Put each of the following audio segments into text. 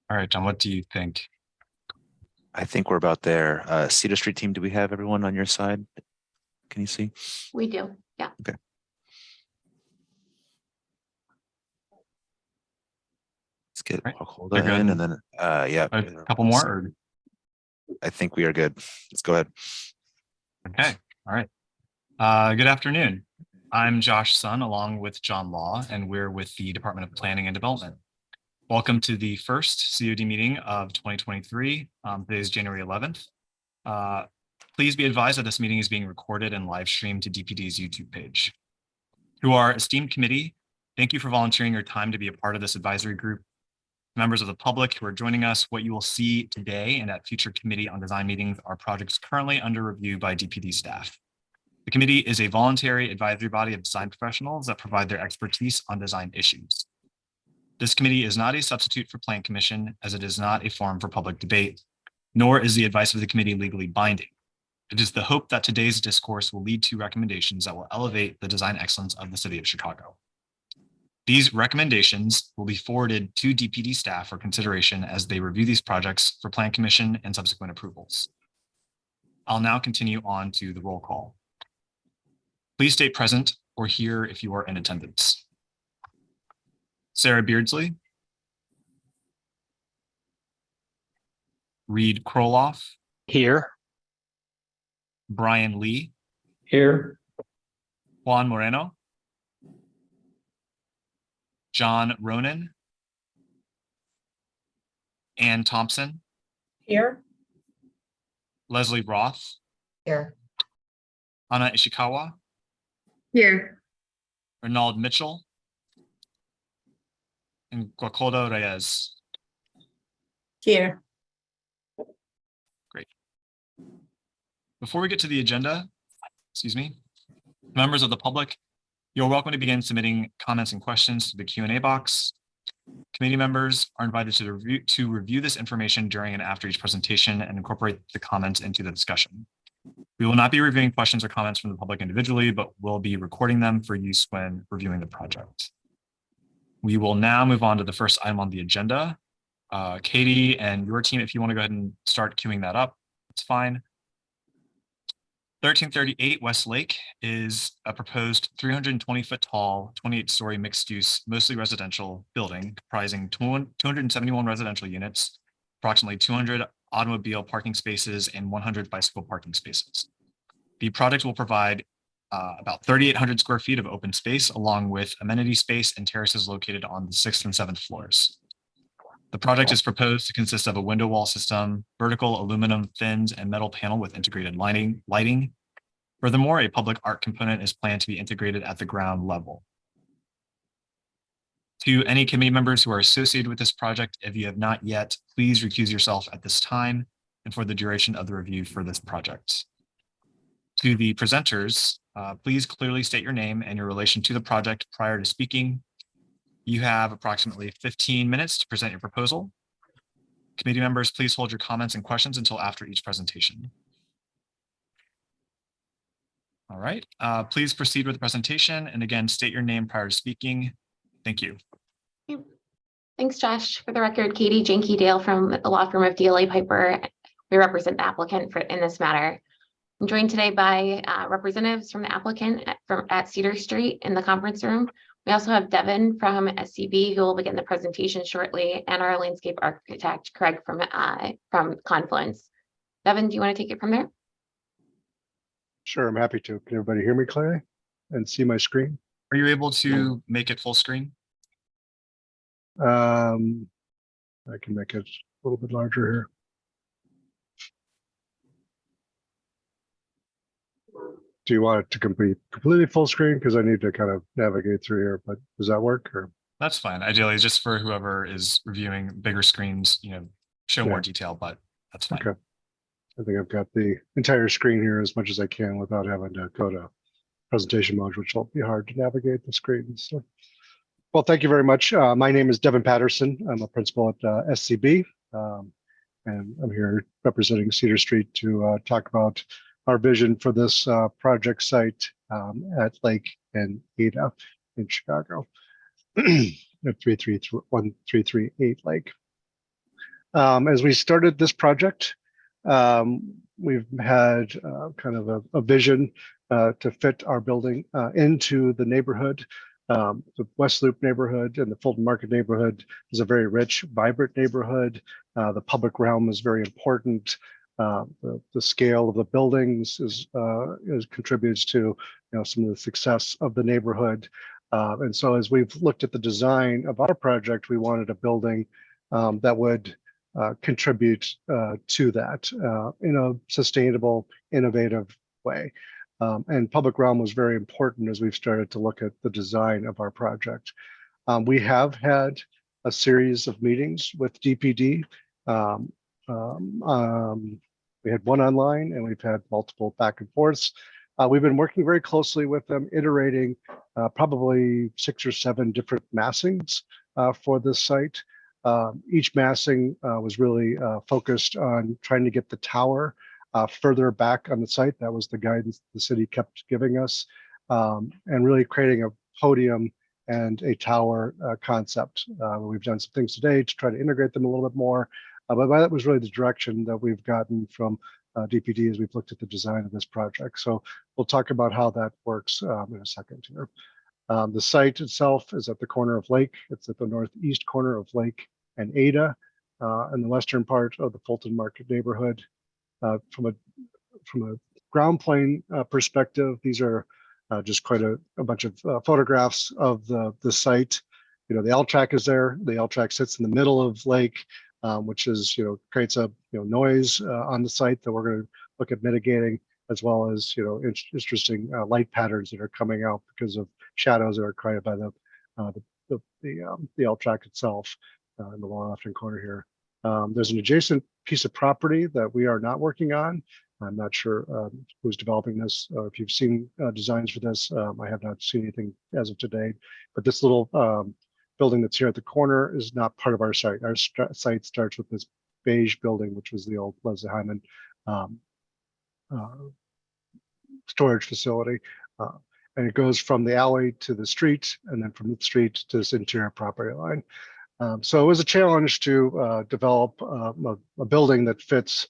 All right, John, what do you think? I think we're about there. Cedar Street team, do we have everyone on your side? Can you see? We do, yeah. Okay. Let's get Right. Holda You're good. in and then, yeah. A couple more? Or... I think we are good. Let's go ahead. Okay, all right. Good afternoon. I'm Josh Sun along with John Law, and we're with the Department of Planning and Development. Welcome to the first COD meeting of 2023. Today is January 11th. Please be advised that this meeting is being recorded and live streamed to DPD's YouTube page. To our esteemed committee, thank you for volunteering your time to be a part of this advisory group. Members of the public who are joining us, what you will see today and at future committee on design meetings are projects currently under review by DPD staff. The committee is a voluntary advisory body of design professionals that provide their expertise on design issues. This committee is not a substitute for Plan Commission, as it is not a forum for public debate, nor is the advice of the committee legally binding. It is the hope that today's discourse will lead to recommendations that will elevate the design excellence of the city of Chicago. These recommendations will be forwarded to DPD staff for consideration as they review these projects for Plan Commission and subsequent approvals. I'll now continue on to the roll call. Please state present or here if you are in attendance. Sarah Beardsley, Reed Kroloff, Here. Brian Lee, Here. Juan Moreno, John Ronan, Ann Thompson, Here. Leslie Roth, Here. Ana Ishikawa, Here. Arnold Mitchell, and Guacoldo Reyes. Here. Great. Before we get to the agenda, members of the public, you're welcome to begin submitting comments and questions to the Q&A box. Committee members are invited to review this information during and after each presentation and incorporate the comments into the discussion. We will not be reviewing questions or comments from the public individually, but will be recording them for use when reviewing the project. We will now move on to the first item on the agenda. Katie and your team, if you want to go ahead and start queuing that up, it's fine. 1338 West Lake is a proposed 320-foot tall, 28-story mixed-use, mostly residential building comprising 271 residential units, approximately 200 automobile parking spaces, and 100 bicycle parking spaces. The project will provide about 3,800 square feet of open space, along with amenity space and terraces located on the 6th and 7th floors. The project is proposed to consist of a window wall system, vertical aluminum fins, and metal panel with integrated lighting. Furthermore, a public art component is planned to be integrated at the ground level. To any committee members who are associated with this project, if you have not yet, please recuse yourself at this time and for the duration of the review for this project. To the presenters, please clearly state your name and your relation to the project prior to speaking. You have approximately 15 minutes to present your proposal. Committee members, please hold your comments and questions until after each presentation. All right, please proceed with the presentation, and again, state your name prior to speaking. Thank you. Thanks, Josh. For the record, Katie Janke Dale from the law firm of DLA Piper. We represent the applicant in this matter. I'm joined today by representatives from the applicant at Cedar Street in the conference room. We also have Devin from SCB, who will begin the presentation shortly, and our landscape architect, Craig from Confluence. Devin, do you want to take it from there? Sure, I'm happy to. Can everybody hear me clearly and see my screen? Are you able to make it full screen? I can make it a little bit larger here. Do you want it to completely full screen? Because I need to kind of navigate through here, but does that work? Or That's fine. Ideally, just for whoever is reviewing bigger screens, show more detail, but that's fine. Okay. I think I've got the entire screen here as much as I can without having to go to presentation mode, which will be hard to navigate the screen. So, well, thank you very much. My name is Devin Patterson. I'm a principal at SCB, and I'm here representing Cedar Street to talk about our vision for this project site at Lake and Ada in Chicago, 1338 Lake. As we started this project, we've had kind of a vision to fit our building into the neighborhood. The West Loop neighborhood and the Fulton Market neighborhood is a very rich, vibrant neighborhood. The public realm is very important. The scale of the buildings is contributes to some of the success of the neighborhood. And so as we've looked at the design of our project, we wanted a building that would contribute to that in a sustainable, innovative way. And public realm was very important as we've started to look at the design of our project. We have had a series of meetings with DPD. We had one online and we've had multiple back and forths. We've been working very closely with them, iterating probably 6 or 7 different massings for this site. Each massing was really focused on trying to get the tower further back on the site. That was the guidance the city kept giving us, and really creating a podium and a tower concept. We've done some things today to try to integrate them a little bit more, but that was really the direction that we've gotten from DPD as we've looked at the design of this project. So we'll talk about how that works in a second here. The site itself is at the corner of Lake. It's at the northeast corner of Lake and Ada, in the western part of the Fulton Market neighborhood. From a ground plane perspective, these are just quite a bunch of photographs of the site. The L track is there. The L track sits in the middle of Lake, which is creates a noise on the site that we're going to look at mitigating, as well as interesting light patterns that are coming out because of shadows that are created by the L track itself in the lower left-hand corner here. There's an adjacent piece of property that we are not working on. I'm not sure who's developing this, or if you've seen designs for this. I have not seen anything as of today, but this little building that's here at the corner is not part of our site. Our site starts with this beige building, which was the old Leslie Hyman storage facility. And it goes from the alley to the street, and then from the street to this interior property line. So it was a challenge to develop a building that fits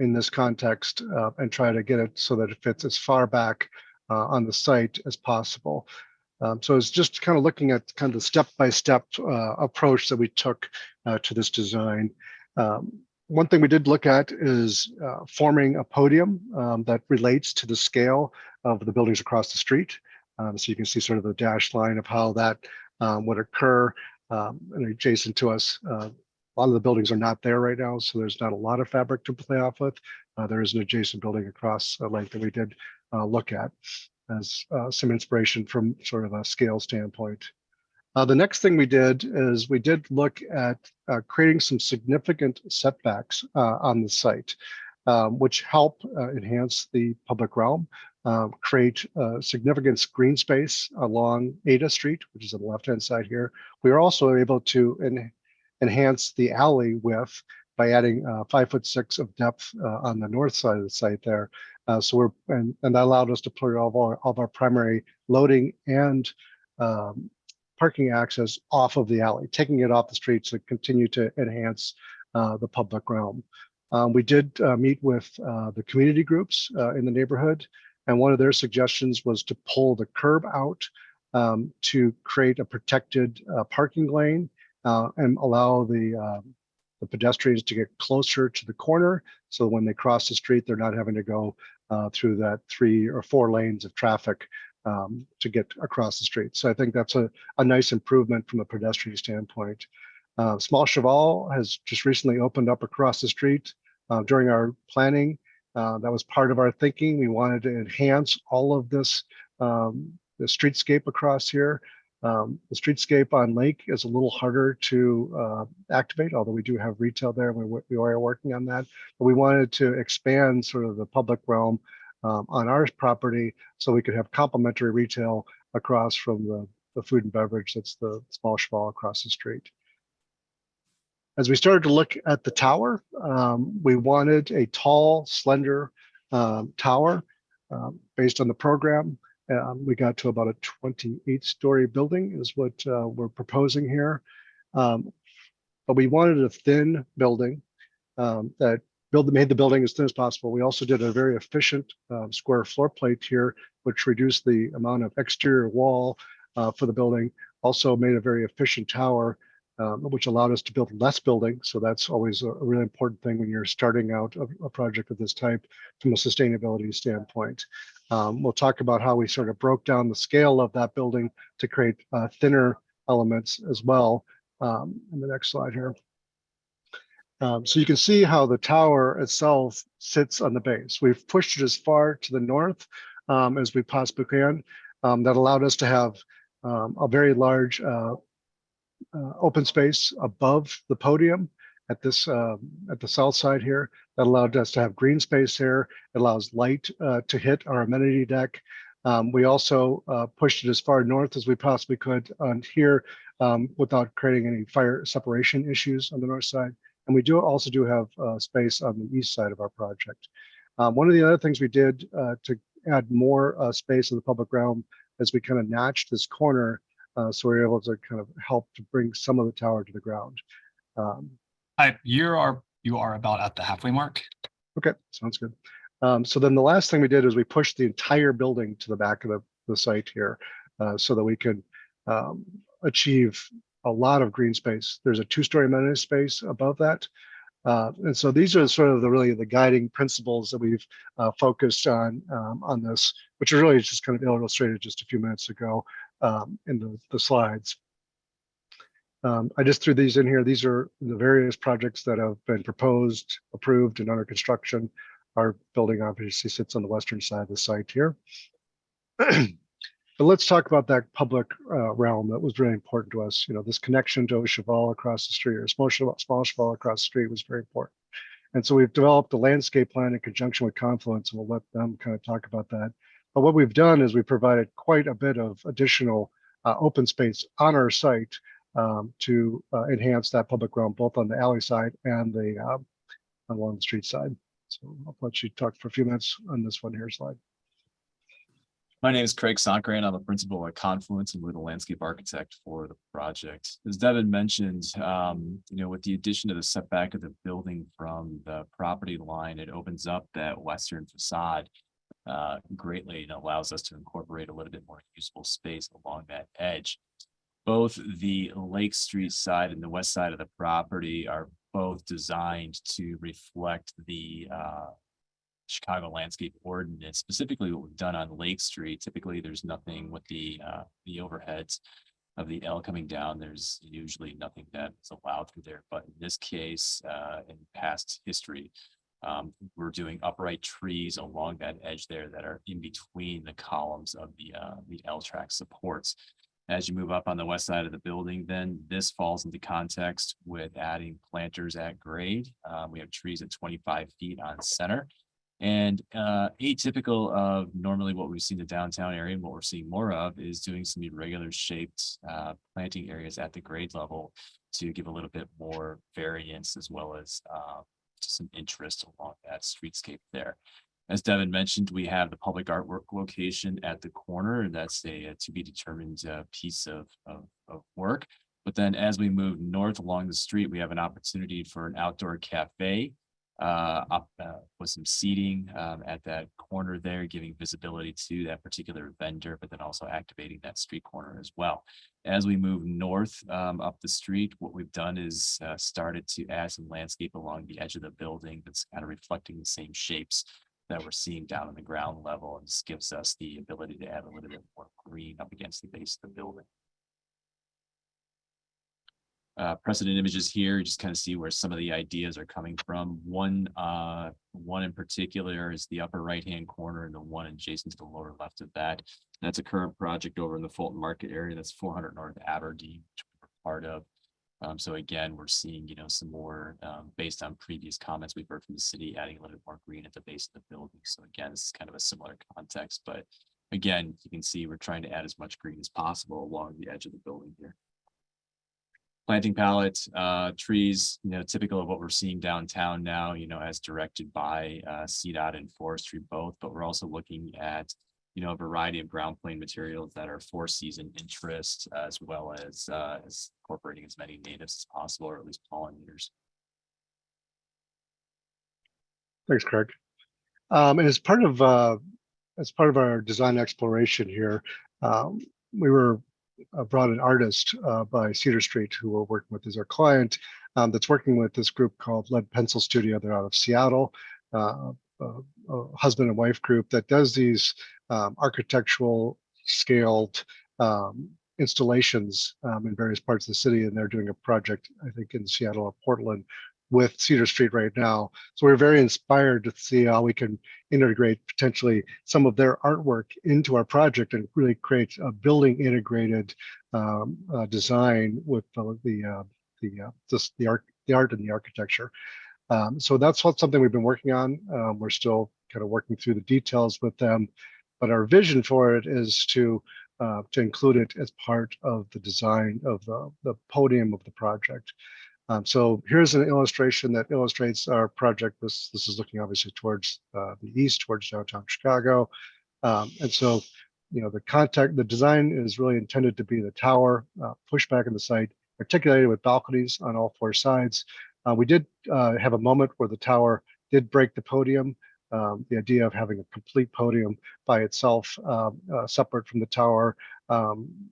in this context and try to get it so that it fits as far back on the site as possible. So it's just kind of looking at kind of the step-by-step approach that we took to this design. One thing we did look at is forming a podium that relates to the scale of the buildings across the street. So you can see sort of the dashed line of how that would occur. And adjacent to us, a lot of the buildings are not there right now, so there's not a lot of fabric to play off with. There is an adjacent building across a lake that we did look at as some inspiration from sort of a scale standpoint. The next thing we did is we did look at creating some significant setbacks on the site, which help enhance the public realm, create significant green space along Ada Street, which is on the left-hand side here. We are also able to enhance the alley width by adding 5'6" of depth on the north side of the site there. So and that allowed us to put all of our primary loading and parking access off of the alley, taking it off the street to continue to enhance the public realm. We did meet with the community groups in the neighborhood, and one of their suggestions was to pull the curb out to create a protected parking lane and allow the pedestrians to get closer to the corner, so when they cross the street, they're not having to go through that 3 or 4 lanes of traffic to get across the street. So I think that's a nice improvement from a pedestrian standpoint. Small Cheval has just recently opened up across the street. During our planning, that was part of our thinking. We wanted to enhance all of this, the streetscape across here. The streetscape on Lake is a little harder to activate, although we do have retail there. We are working on that. But we wanted to expand sort of the public realm on our property so we could have complementary retail across from the food and beverage that's the Small Cheval across the street. As we started to look at the tower, we wanted a tall, slender tower based on the program. We got to about a 28-story building is what we're proposing here. But we wanted a thin building that made the building as thin as possible. We also did a very efficient square floor plate here, which reduced the amount of exterior wall for the building. Also made a very efficient tower, which allowed us to build less building. So that's always a really important thing when you're starting out a project of this type from a sustainability standpoint. We'll talk about how we sort of broke down the scale of that building to create thinner elements as well in the next slide here. So you can see how the tower itself sits on the base. We've pushed it as far to the north as we possibly can. That allowed us to have a very large open space above the podium at this at the south side here. That allowed us to have green space here. It allows light to hit our amenity deck. We also pushed it as far north as we possibly could on here without creating any fire separation issues on the north side. And we also have space on the east side of our project. One of the other things we did to add more space in the public realm is we kind of notched this corner, so we were able to kind of help to bring some of the tower to the ground. You are about at the halfway mark. Okay, sounds good. So then the last thing we did is we pushed the entire building to the back of the site here so that we could achieve a lot of green space. There's a 2-story amenity space above that. And so these are sort of really the guiding principles that we've focused on this, which are really just kind of illustrated just a few minutes ago in the slides. I just threw these in here. These are the various projects that have been proposed, approved, and under construction. Our building obviously sits on the western side of the site here. But let's talk about that public realm that was really important to us. You know, this connection to Cheval across the street, or small Cheval across the street, was very important. And so we've developed a landscape plan in conjunction with Confluence, and we'll let them kind of talk about that. But what we've done is we provided quite a bit of additional open space on our site to enhance that public realm, both on the alley side and along the street side. So I'll let you talk for a few minutes on this one here slide. My name is Craig Sonkran. I'm a principal at Confluence and we're the landscape architect for the project. As Devin mentioned, with the addition of the setback of the building from the property line, it opens up that western facade greatly and allows us to incorporate a little bit more usable space along that edge. Both the Lake Street side and the west side of the property are both designed to reflect the Chicago Landscape Ordinance. Specifically what we've done on Lake Street, typically there's nothing with the overheads of the L coming down. There's usually nothing that is allowed through there. But in this case, in past history, we're doing upright trees along that edge there that are in between the columns of the L track supports. As you move up on the west side of the building, then this falls into context with adding planters at grade. We have trees at 25 feet on center. And atypical of normally what we've seen in the downtown area, and what we're seeing more of is doing some irregular shaped planting areas at the grade level to give a little bit more variance as well as some interest along that streetscape there. As Devin mentioned, we have the public artwork location at the corner, and that's a to be determined piece of work. But then as we move north along the street, we have an opportunity for an outdoor cafe with some seating at that corner there, giving visibility to that particular vendor, but then also activating that street corner as well. As we move north up the street, what we've done is started to add some landscape along the edge of the building that's kind of reflecting the same shapes that we're seeing down on the ground level, and this gives us the ability to add a little bit more green up against the base of the building. Precedent images here, you just kind of see where some of the ideas are coming from. One in particular is the upper right-hand corner, and the one adjacent to the lower left of that. That's a current project over in the Fulton Market area. That's 400 North Aberdeen, which we're part of. So again, we're seeing, some more based on previous comments we've heard from the city, adding a little bit more green at the base of the building. So again, this is kind of a similar context, but again, you can see we're trying to add as much green as possible along the edge of the building here. Planting palette, trees, typical of what we're seeing downtown now, as directed by CDOT and forestry both, but we're also looking at, a variety of ground plane materials that are for season interest, as well as incorporating as many natives as possible, or at least pollinators. Thanks, Craig. And as part of our design exploration here, we were brought an artist by Cedar Street who we're working with as our client, that's working with this group called Lead Pencil Studio. They're out of Seattle, a husband and wife group that does these architectural scaled installations in various parts of the city, and they're doing a project, I think, in Seattle or Portland with Cedar Street right now. So we're very inspired to see how we can integrate potentially some of their artwork into our project and really create a building integrated design with the art and the architecture. So that's something we've been working on. We're still kind of working through the details with them, but our vision for it is to include it as part of the design of the podium of the project. So here's an illustration that illustrates our project. This is looking obviously towards the east, towards downtown Chicago. And so, you know, the design is really intended to be the tower pushed back in the site, articulated with balconies on all four sides. We did have a moment where the tower did break the podium. The idea of having a complete podium by itself, separate from the tower,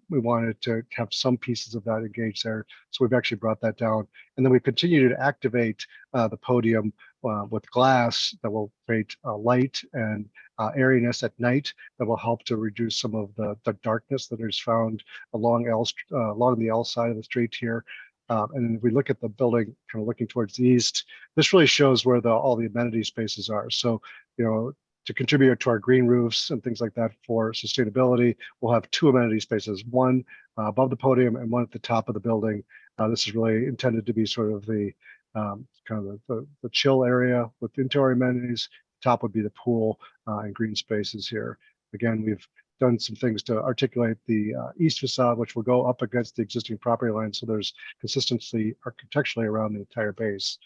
we wanted to have some pieces of that engaged there. So we've actually brought that down. And then we continue to activate the podium with glass that will create light and airiness at night that will help to reduce some of the darkness that is found along the L side of the street here. And if we look at the building, kind of looking towards the east, this really shows where all the amenity spaces are. So, you know, to contribute to our green roofs and things like that for sustainability, we'll have two amenity spaces, one above the podium and one at the top of the building. This is really intended to be sort of the kind of the chill area with indoor amenities. Top would be the pool and green spaces here. Again, we've done some things to articulate the east facade, which will go up against the existing property line. So there's consistency architecturally around the entire base.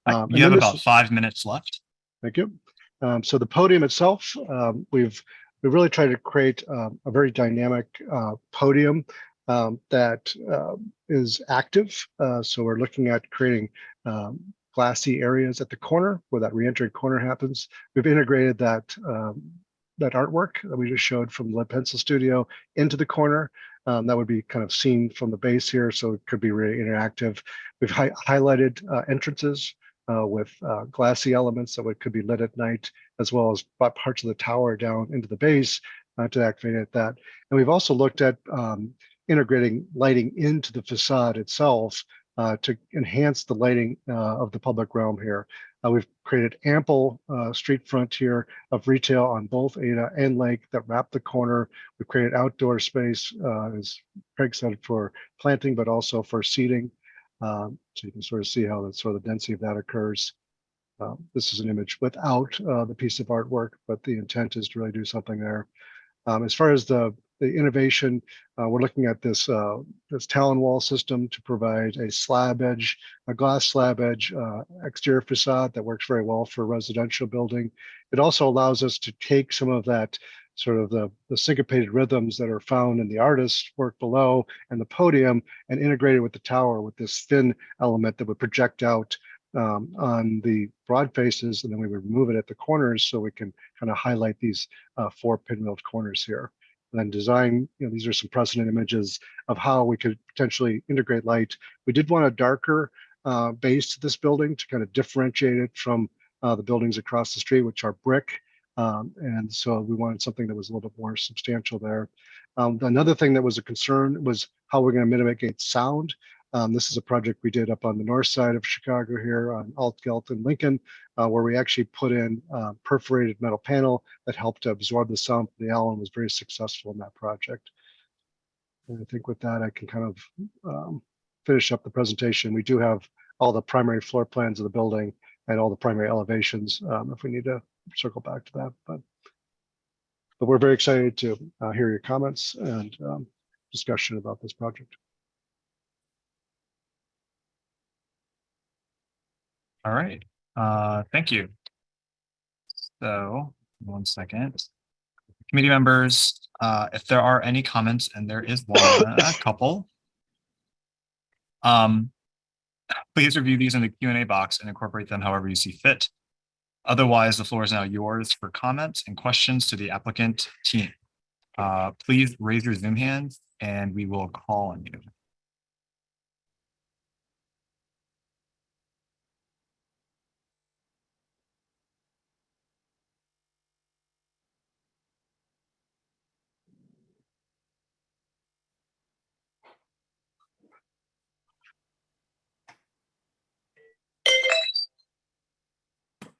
You have about 5 minutes left. Thank you. So the podium itself, we've really tried to create a very dynamic podium that is active. So we're looking at creating glassy areas at the corner where that re-entry corner happens. We've integrated that artwork that we just showed from Lead Pencil Studio into the corner. That would be kind of seen from the base here, so it could be really interactive. We've highlighted entrances with glassy elements that could be lit at night, as well as parts of the tower down into the base to activate that. And we've also looked at integrating lighting into the facade itself to enhance the lighting of the public realm here. We've created ample street front here of retail on both Ada and Lake that wrap the corner. We've created outdoor space, as Craig said, for planting, but also for seating. So you can sort of see how the density of that occurs. This is an image without the piece of artwork, but the intent is to really do something there. As far as the innovation, we're looking at this Talon wall system to provide a glass slab edge exterior facade that works very well for residential building. It also allows us to take some of that sort of the syncopated rhythms that are found in the artist's work below and the podium and integrate it with the tower with this thin element that would project out on the broad faces, and then we would remove it at the corners so we can kind of highlight these 4 pinwheeled corners here. And then design, you know, these are some precedent images of how we could potentially integrate light. We did want a darker base to this building to kind of differentiate it from the buildings across the street, which are brick. And so we wanted something that was a little bit more substantial there. Another thing that was a concern was how we're going to mitigate sound. This is a project we did up on the north side of Chicago here on Altgeld and Lincoln, where we actually put in perforated metal panel that helped to absorb the sound from the L and was very successful in that project. And I think with that, I can kind of finish up the presentation. We do have all the primary floor plans of the building and all the primary elevations if we need to circle back to that. But we're very excited to hear your comments and discussion about this project. All right. Thank you. So 1 second. Committee members, if there are any comments, and there is a couple, please review these in the Q&A box and incorporate them however you see fit. Otherwise, the floor is now yours for comments and questions to the applicant team. Please raise your Zoom hands and we will call on you.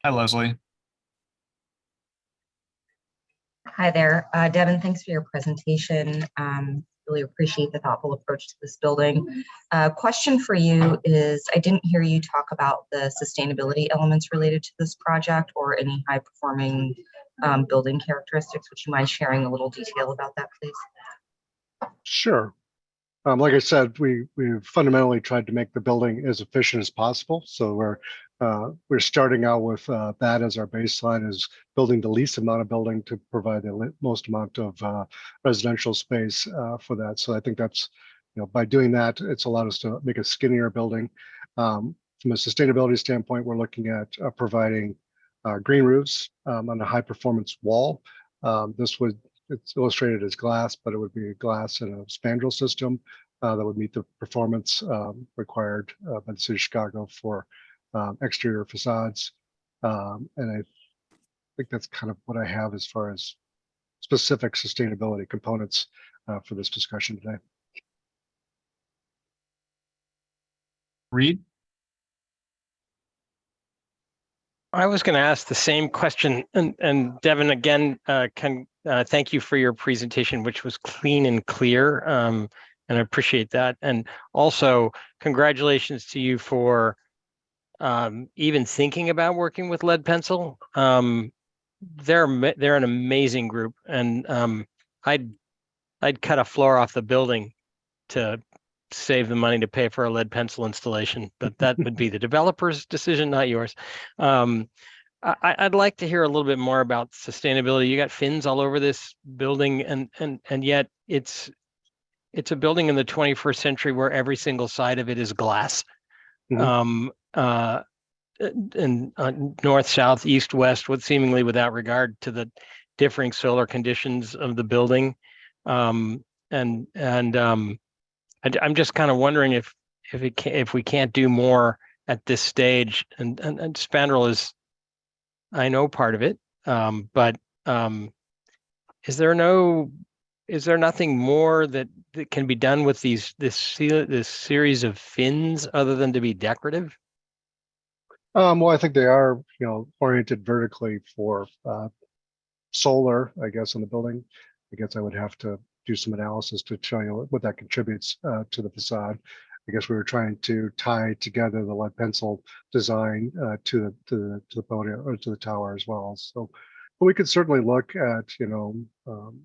Hi, Leslie. Hi there, Devin, thanks for your presentation. Really appreciate the thoughtful approach to this building. Question for you is, I didn't hear you talk about the sustainability elements related to this project or any high performing building characteristics. Would you mind sharing a little detail about that, please? Sure. Like I said, we've fundamentally tried to make the building as efficient as possible. So we're starting out with that as our baseline, is building the least amount of building to provide the most amount of residential space for that. So I think that's, by doing that, it's allowed us to make a skinnier building. From a sustainability standpoint, we're looking at providing green roofs on a high performance wall. It's illustrated as glass, but it would be glass in a spandrel system that would meet the performance required by the city of Chicago for exterior facades. And I think that's kind of what I have as far as specific sustainability components for this discussion today. Reed? I was going to ask the same question, and Devin, again, thank you for your presentation, which was clean and clear, and I appreciate that. And also, congratulations to you for even thinking about working with Lead Pencil. They're an amazing group, and I'd cut a floor off the building to save the money to pay for a lead pencil installation, but that would be the developer's decision, not yours. I'd like to hear a little bit more about sustainability. You got fins all over this building, and yet it's a building in the 21st century where every single side of it is glass. And north, south, east, west, with seemingly without regard to the differing solar conditions of the building. I'm just kind of wondering if we can't do more at this stage, and spandrel is, I know, part of it, but is there nothing more that can be done with this series of fins other than to be decorative? Well, I think they are, oriented vertically for solar, I guess, on the building. I guess I would have to do some analysis to show you what that contributes to the facade. I guess we were trying to tie together the lead pencil design to the podium or to the tower as well. So, but we could certainly look at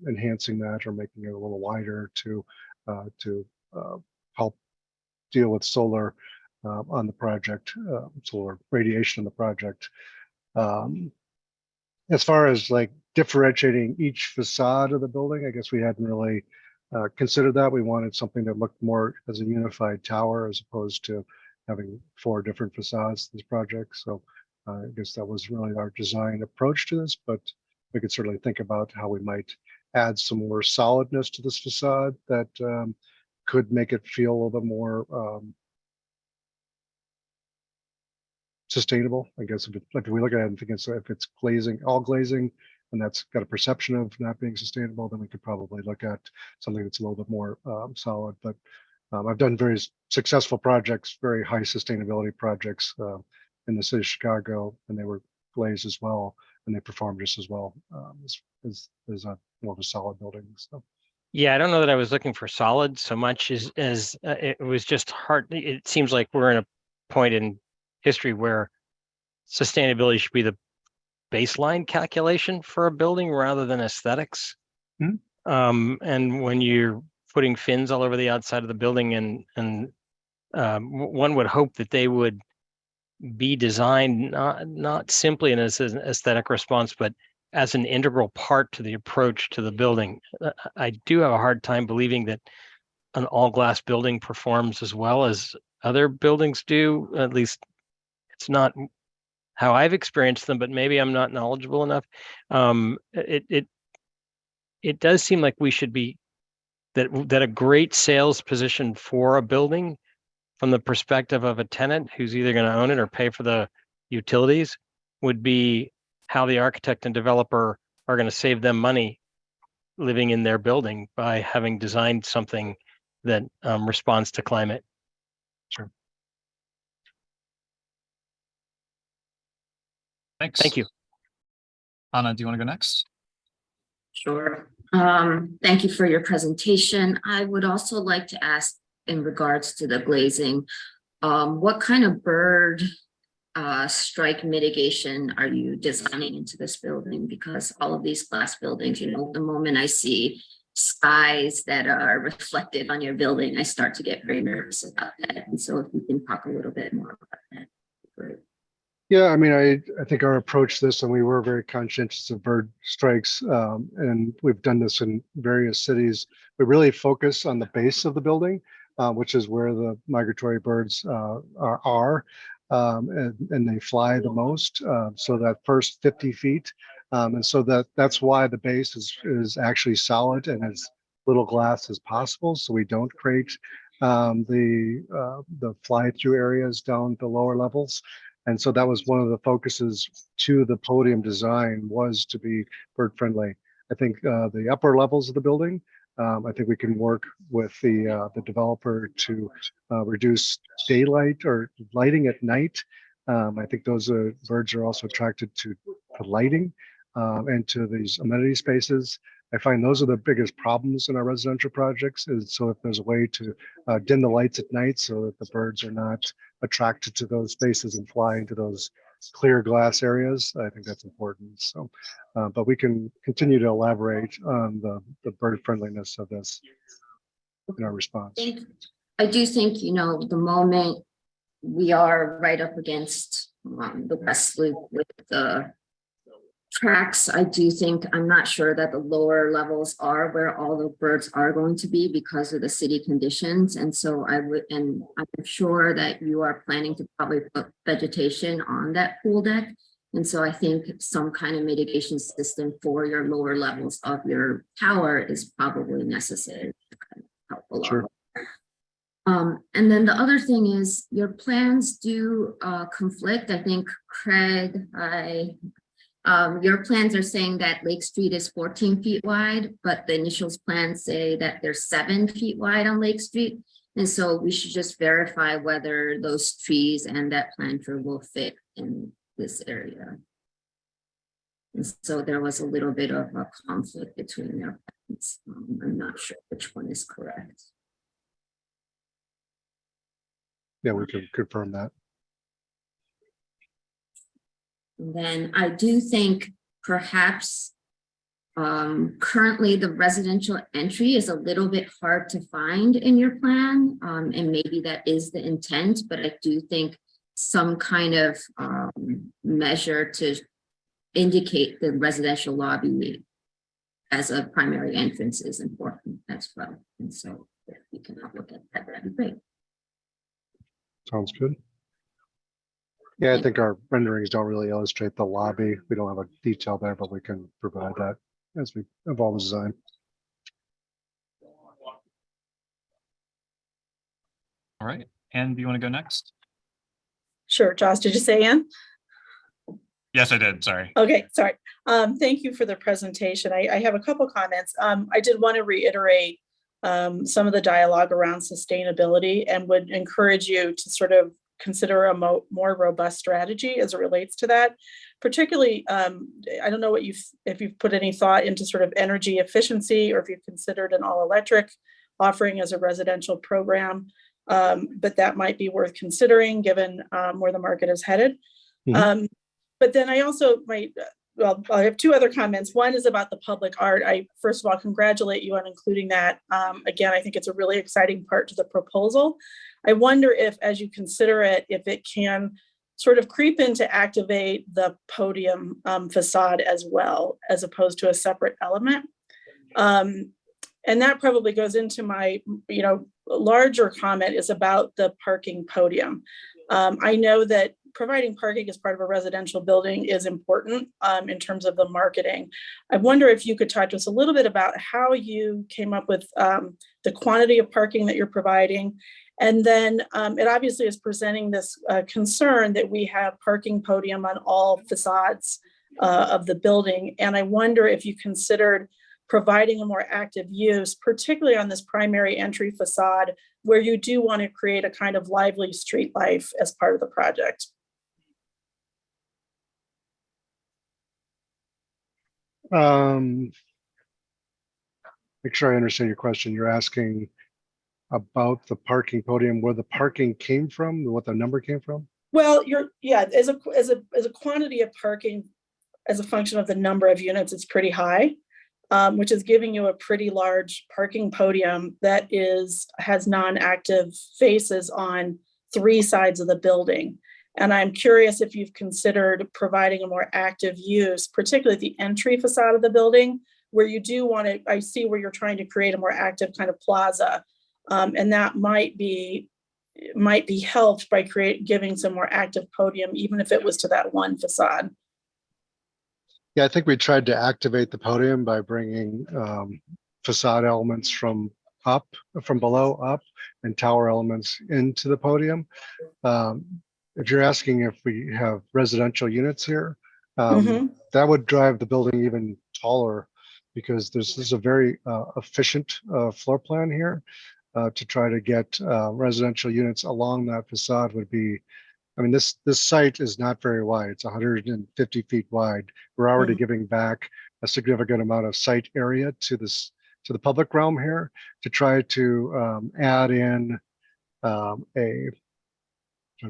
enhancing that or making it a little wider to help deal with solar on the project, solar radiation on the project. As far as like differentiating each facade of the building, I guess we hadn't really considered that. We wanted something that looked more as a unified tower as opposed to having 4 different facades in this project. So I guess that was really our design approach to this, but we could certainly think about how we might add some more solidness to this facade that could make it feel a little bit more sustainable. I guess if we look at it and think if it's glazing, all glazing, and that's got a perception of not being sustainable, then we could probably look at something that's a little bit more solid. But I've done very successful projects, very high sustainability projects in the city of Chicago, and they were glazed as well, and they performed just as well as a more of a solid building. So. Yeah, I don't know that I was looking for solid so much as it was just hard. It seems like we're in a point in history where sustainability should be the baseline calculation for a building rather than aesthetics. Mm-hmm. And when you're putting fins all over the outside of the building, and one would hope that they would be designed not simply as an aesthetic response, but as an integral part to the approach to the building. I do have a hard time believing that an all glass building performs as well as other buildings do. At least it's not how I've experienced them, but maybe I'm not knowledgeable enough. It does seem like we should be that a great sales position for a building from the perspective of a tenant who's either going to own it or pay for the utilities would be how the architect and developer are going to save them money living in their building by having designed something that responds to climate. Thanks. Thank you. Anna, do you want to go next? Sure. Thank you for your presentation. I would also like to ask in regards to the glazing, what kind of bird strike mitigation are you designing into this building? Because all of these glass buildings, you know, the moment I see skies that are reflected on your building, I start to get very nervous about that. And so if you can talk a little bit more about that. Great. Yeah, I mean, I think our approach to this, and we were very conscientious of bird strikes, and we've done this in various cities. We really focus on the base of the building, which is where the migratory birds are, and they fly the most. So that first 50 feet, and so that's why the base is actually solid and as little glass as possible, so we don't create the fly-through areas down the lower levels. And so that was one of the focuses to the podium design, was to be bird friendly. I think the upper levels of the building, I think we can work with the developer to reduce daylight or lighting at night. I think those birds are also attracted to lighting and to these amenity spaces. I find those are the biggest problems in our residential projects. Is so if there's a way to dim the lights at night so that the birds are not attracted to those spaces and fly into those clear glass areas, I think that's important. So, but we can continue to elaborate on the bird friendliness of this in our response. I do think, you know, the moment we are right up against the West Loop with the tracks, I do think, I'm not sure that the lower levels are where all the birds are going to be because of the city conditions. And so and I'm sure that you are planning to probably put vegetation on that pool deck. And so I think some kind of mitigation system for your lower levels of your tower is probably necessary to kind of help along. Sure. And then the other thing is your plans do conflict. I think, Craig, your plans are saying that Lake Street is 14 feet wide, but the initials plans say that they're 7 feet wide on Lake Street. And so we should just verify whether those trees and that planter will fit in this area. And so there was a little bit of a conflict between their plans. I'm not sure which one is correct. Yeah, we can confirm that. And then I do think perhaps currently the residential entry is a little bit hard to find in your plan. And maybe that is the intent, but I do think some kind of measure to indicate the residential lobby as a primary entrance is important as well. And so if we can look at that, that'd be great. Sounds good. Yeah, I think our renderings don't really illustrate the lobby. We don't have a detail there, but we can provide that as we evolve the design. All right. Anne, do you want to go next? Sure. Josh, did you say Ann? Yes, I did. Sorry. Okay, sorry. Thank you for the presentation. I have a couple comments. I did want to reiterate some of the dialogue around sustainability and would encourage you to sort of consider a more robust strategy as it relates to that. Particularly, I don't know what if you've put any thought into sort of energy efficiency or if you've considered an all-electric offering as a residential program, but that might be worth considering given where the market is headed. Mhm. But then I also might, well, I have two other comments. One is about the public art. I, first of all, congratulate you on including that. Again, I think it's a really exciting part to the proposal. I wonder if, as you consider it, if it can sort of creep in to activate the podium facade as well, as opposed to a separate element. And that probably goes into my, larger comment is about the parking podium. I know that providing parking as part of a residential building is important in terms of the marketing. I wonder if you could talk to us a little bit about how you came up with the quantity of parking that you're providing. And then it obviously is presenting this concern that we have parking podium on all facades of the building. And I wonder if you considered providing a more active use, particularly on this primary entry facade, where you do want to create a kind of lively street life as part of the project. Make sure I understand your question. You're asking about the parking podium, where the parking came from, what the number came from? Well, as a quantity of parking as a function of the number of units, it's pretty high, which is giving you a pretty large parking podium that has non-active faces on 3 sides of the building. And I'm curious if you've considered providing a more active use, particularly at the entry facade of the building, where you do want to, I see where you're trying to create a more active kind of plaza. And that might be helped by giving some more active podium, even if it was to that one facade. Yeah, I think we tried to activate the podium by bringing facade elements from below up, and tower elements into the podium. If you're asking if we have residential units here, that would drive the building even taller, because this is a very efficient floor plan here. To try to get residential units along that facade would be, I mean, this site is not very wide. It's 150 feet wide. We're already giving back a significant amount of site area to the public realm here, to try to add in trying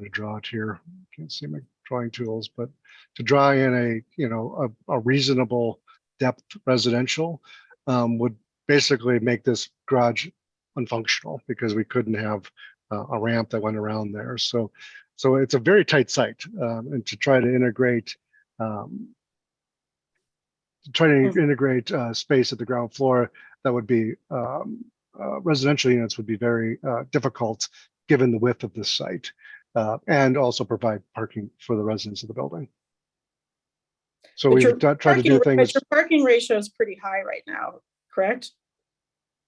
to draw it here. Can't see my drawing tools, but to draw in a reasonable depth residential would basically make this garage unfunctional, because we couldn't have a ramp that went around there. So it's a very tight site, and to try to integrate space at the ground floor, that would be residential units would be very difficult given the width of this site, and also provide parking for the residents of the building. So we've tried to do things. But your parking ratio is pretty high right now, correct?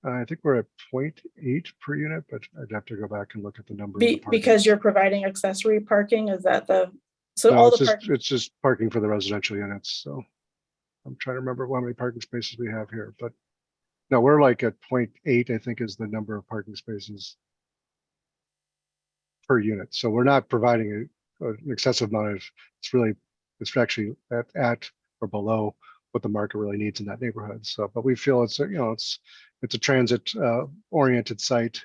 I think we're at 0.8 per unit, but I'd have to go back and look at the number. Because you're providing accessory parking, is that No, it's just parking for the residential units. So I'm trying to remember how many parking spaces we have here, but no, we're like at 0.8, I think, is the number of parking spaces per unit. So we're not providing an excessive amount of, it's actually at or below what the market really needs in that neighborhood. So, but we feel it's a transit oriented site.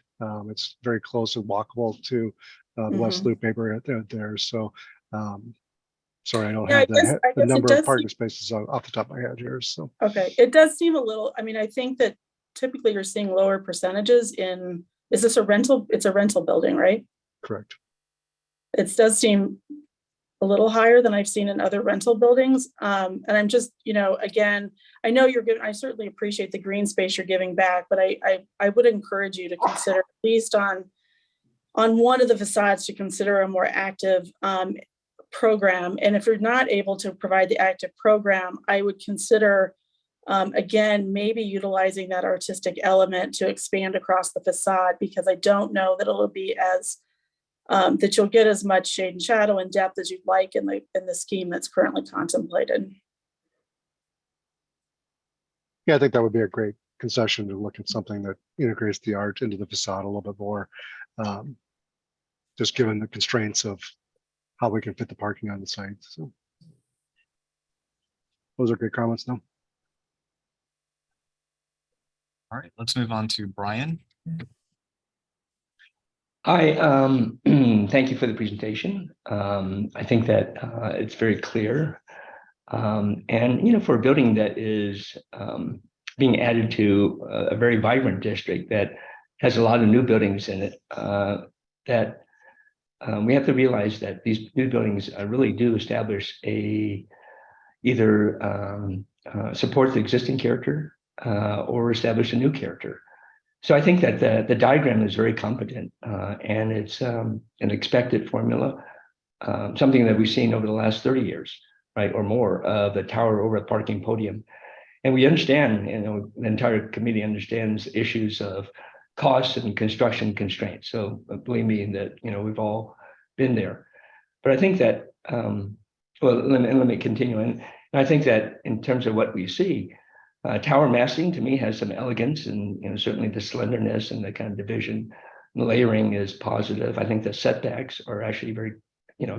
It's very close and walkable to the West Loop neighborhood there. So, sorry, I don't have the number of parking spaces off the top of my head here. So, okay, it does seem a little. I mean, I think that typically you're seeing lower percentages in. Is this a rental? It's a rental building, right? Correct. It does seem a little higher than I've seen in other rental buildings. And I'm just, again, I know I certainly appreciate the green space you're giving back, but I would encourage you to consider, at least on one of the facades, to consider a more active program. And if you're not able to provide the active program, I would consider, again, maybe utilizing that artistic element to expand across the facade, because I don't know that it'll be as that you'll get as much shade and shadow and depth as you'd like in the scheme that's currently contemplated. Yeah, I think that would be a great concession, to look at something that integrates the art into the facade a little bit more, just given the constraints of how we can fit the parking on the site. So those are great comments, though. All right, let's move on to Brian. Hi, thank you for the presentation. I think that it's very clear. And, for a building that is being added to a very vibrant district that has a lot of new buildings in it, that we have to realize that these new buildings really do establish either support the existing character or establish a new character. So I think that the diagram is very competent, and it's an expected formula. something that we've seen over the last 30 years, right, or more, of the tower over the parking podium. And we understand, the entire committee understands issues of costs and construction constraints. So believe me that, we've all been there. But I think that, well, let me continue. And I think that in terms of what we see, tower massing to me has some elegance, and certainly the slenderness and the kind of division layering is positive. I think the setbacks are actually very,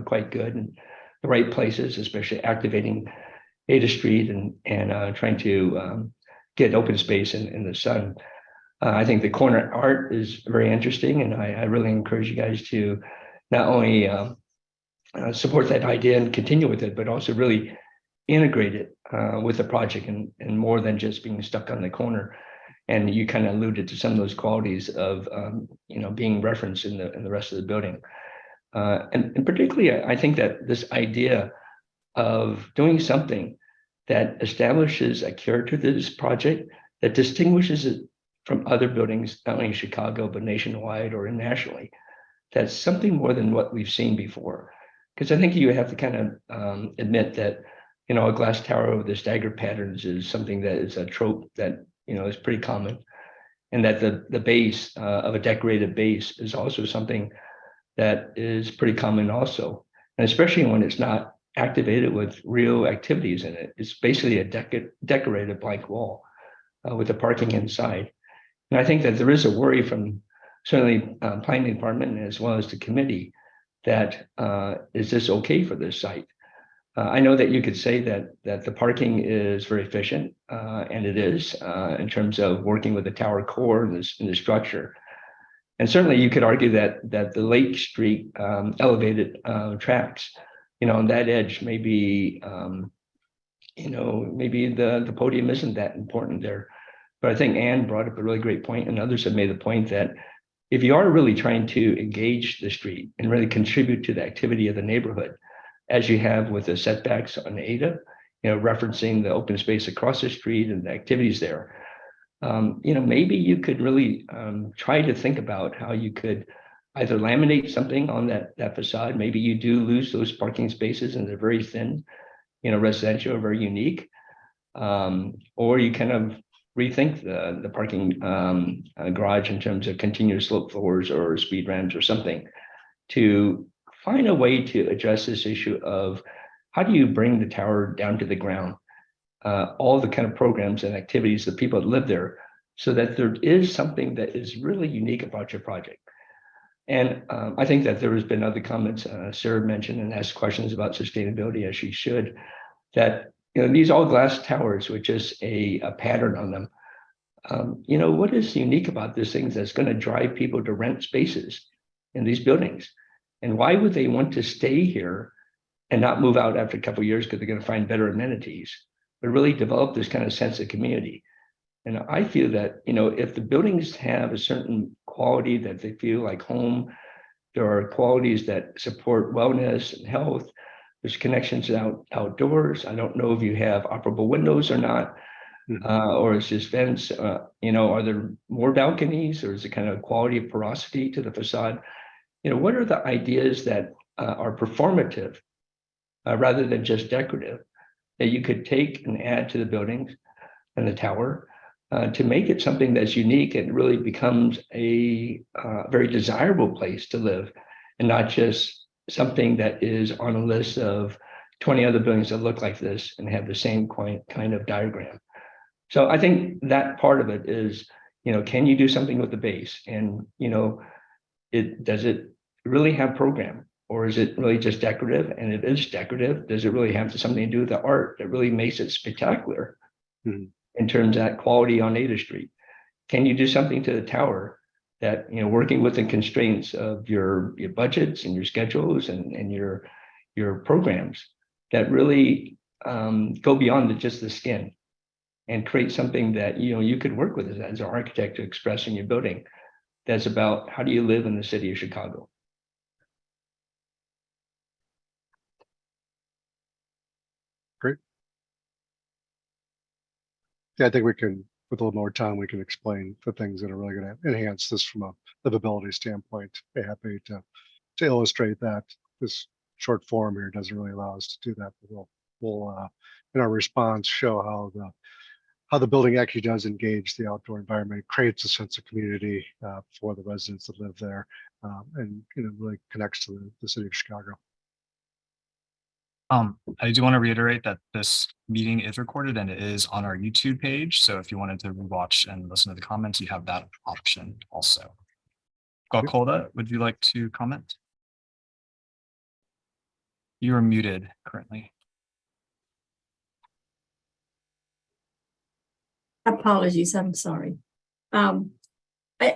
quite good in the right places, especially activating Ada Street and trying to get open space in the sun. I think the corner art is very interesting, and I really encourage you guys to not only support that idea and continue with it, but also really integrate it with the project and more than just being stuck on the corner. And you kind of alluded to some of those qualities of being referenced in the rest of the building. And particularly, I think that this idea of doing something that establishes a character to this project that distinguishes it from other buildings, not only in Chicago, but nationwide or internationally, that's something more than what we've seen before. Because I think you have to kind of admit that, a glass tower with the staggered patterns is something that is a trope that, is pretty common. And that the base of a decorated base is also something that is pretty common also. And especially when it's not activated with real activities in it. It's basically a decorated blank wall with the parking inside. And I think that there is a worry from certainly planning department as well as the committee that is this okay for this site? I know that you could say that the parking is very efficient, and it is in terms of working with the tower core in the structure. And certainly you could argue that the Lake Street elevated tracks, on that edge, maybe maybe the podium isn't that important there. But I think Anne brought up a really great point, and others have made the point that if you are really trying to engage the street and really contribute to the activity of the neighborhood, as you have with the setbacks on Ada, referencing the open space across the street and the activities there, maybe you could really try to think about how you could either laminate something on that facade. Maybe you do lose those parking spaces and they're very thin, residential, very unique, or you kind of rethink the parking garage in terms of continuous slope floors or speed ramps or something to find a way to address this issue of how do you bring the tower down to the ground, all the kind of programs and activities that people that live there, so that there is something that is really unique about your project. And I think that there has been other comments Sarah mentioned and asked questions about sustainability, as she should, that these all glass towers with just a pattern on them. What is unique about these things that's going to drive people to rent spaces in these buildings? And why would they want to stay here and not move out after a couple of years because they're going to find better amenities, but really develop this kind of sense of community? And I feel that, if the buildings have a certain quality that they feel like home, there are qualities that support wellness and health. There's connections outdoors. I don't know if you have operable windows or not, or is this vents, are there more balconies, or is it kind of quality of porosity to the facade? What are the ideas that are performative rather than just decorative that you could take and add to the buildings and the tower to make it something that's unique and really becomes a very desirable place to live, and not just something that is on a list of 20 other buildings that look like this and have the same kind of diagram. So I think that part of it is, can you do something with the base? And, does it really have program, or is it really just decorative? And if it's decorative, does it really have something to do with the art that really makes it spectacular in terms of that quality on Ada Street? Can you do something to the tower that, working within constraints of your budgets and your schedules and your programs that really go beyond just the skin and create something that, you could work with as an architect to express in your building that's about how do you live in the city of Chicago? Great. Yeah, I think we can, with a little more time, we can explain the things that are really going to enhance this from a livability standpoint. Be happy to illustrate that. This short form here doesn't really allow us to do that. But we'll in our response show how the building actually does engage the outdoor environment. It creates a sense of community for the residents that live there, and really connects to the city of Chicago. I do want to reiterate that this meeting is recorded and it is on our YouTube page. So if you wanted to rewatch and listen to the comments, you have that option also. Gakolda, would you like to comment? You are muted currently. Apologies, I'm sorry.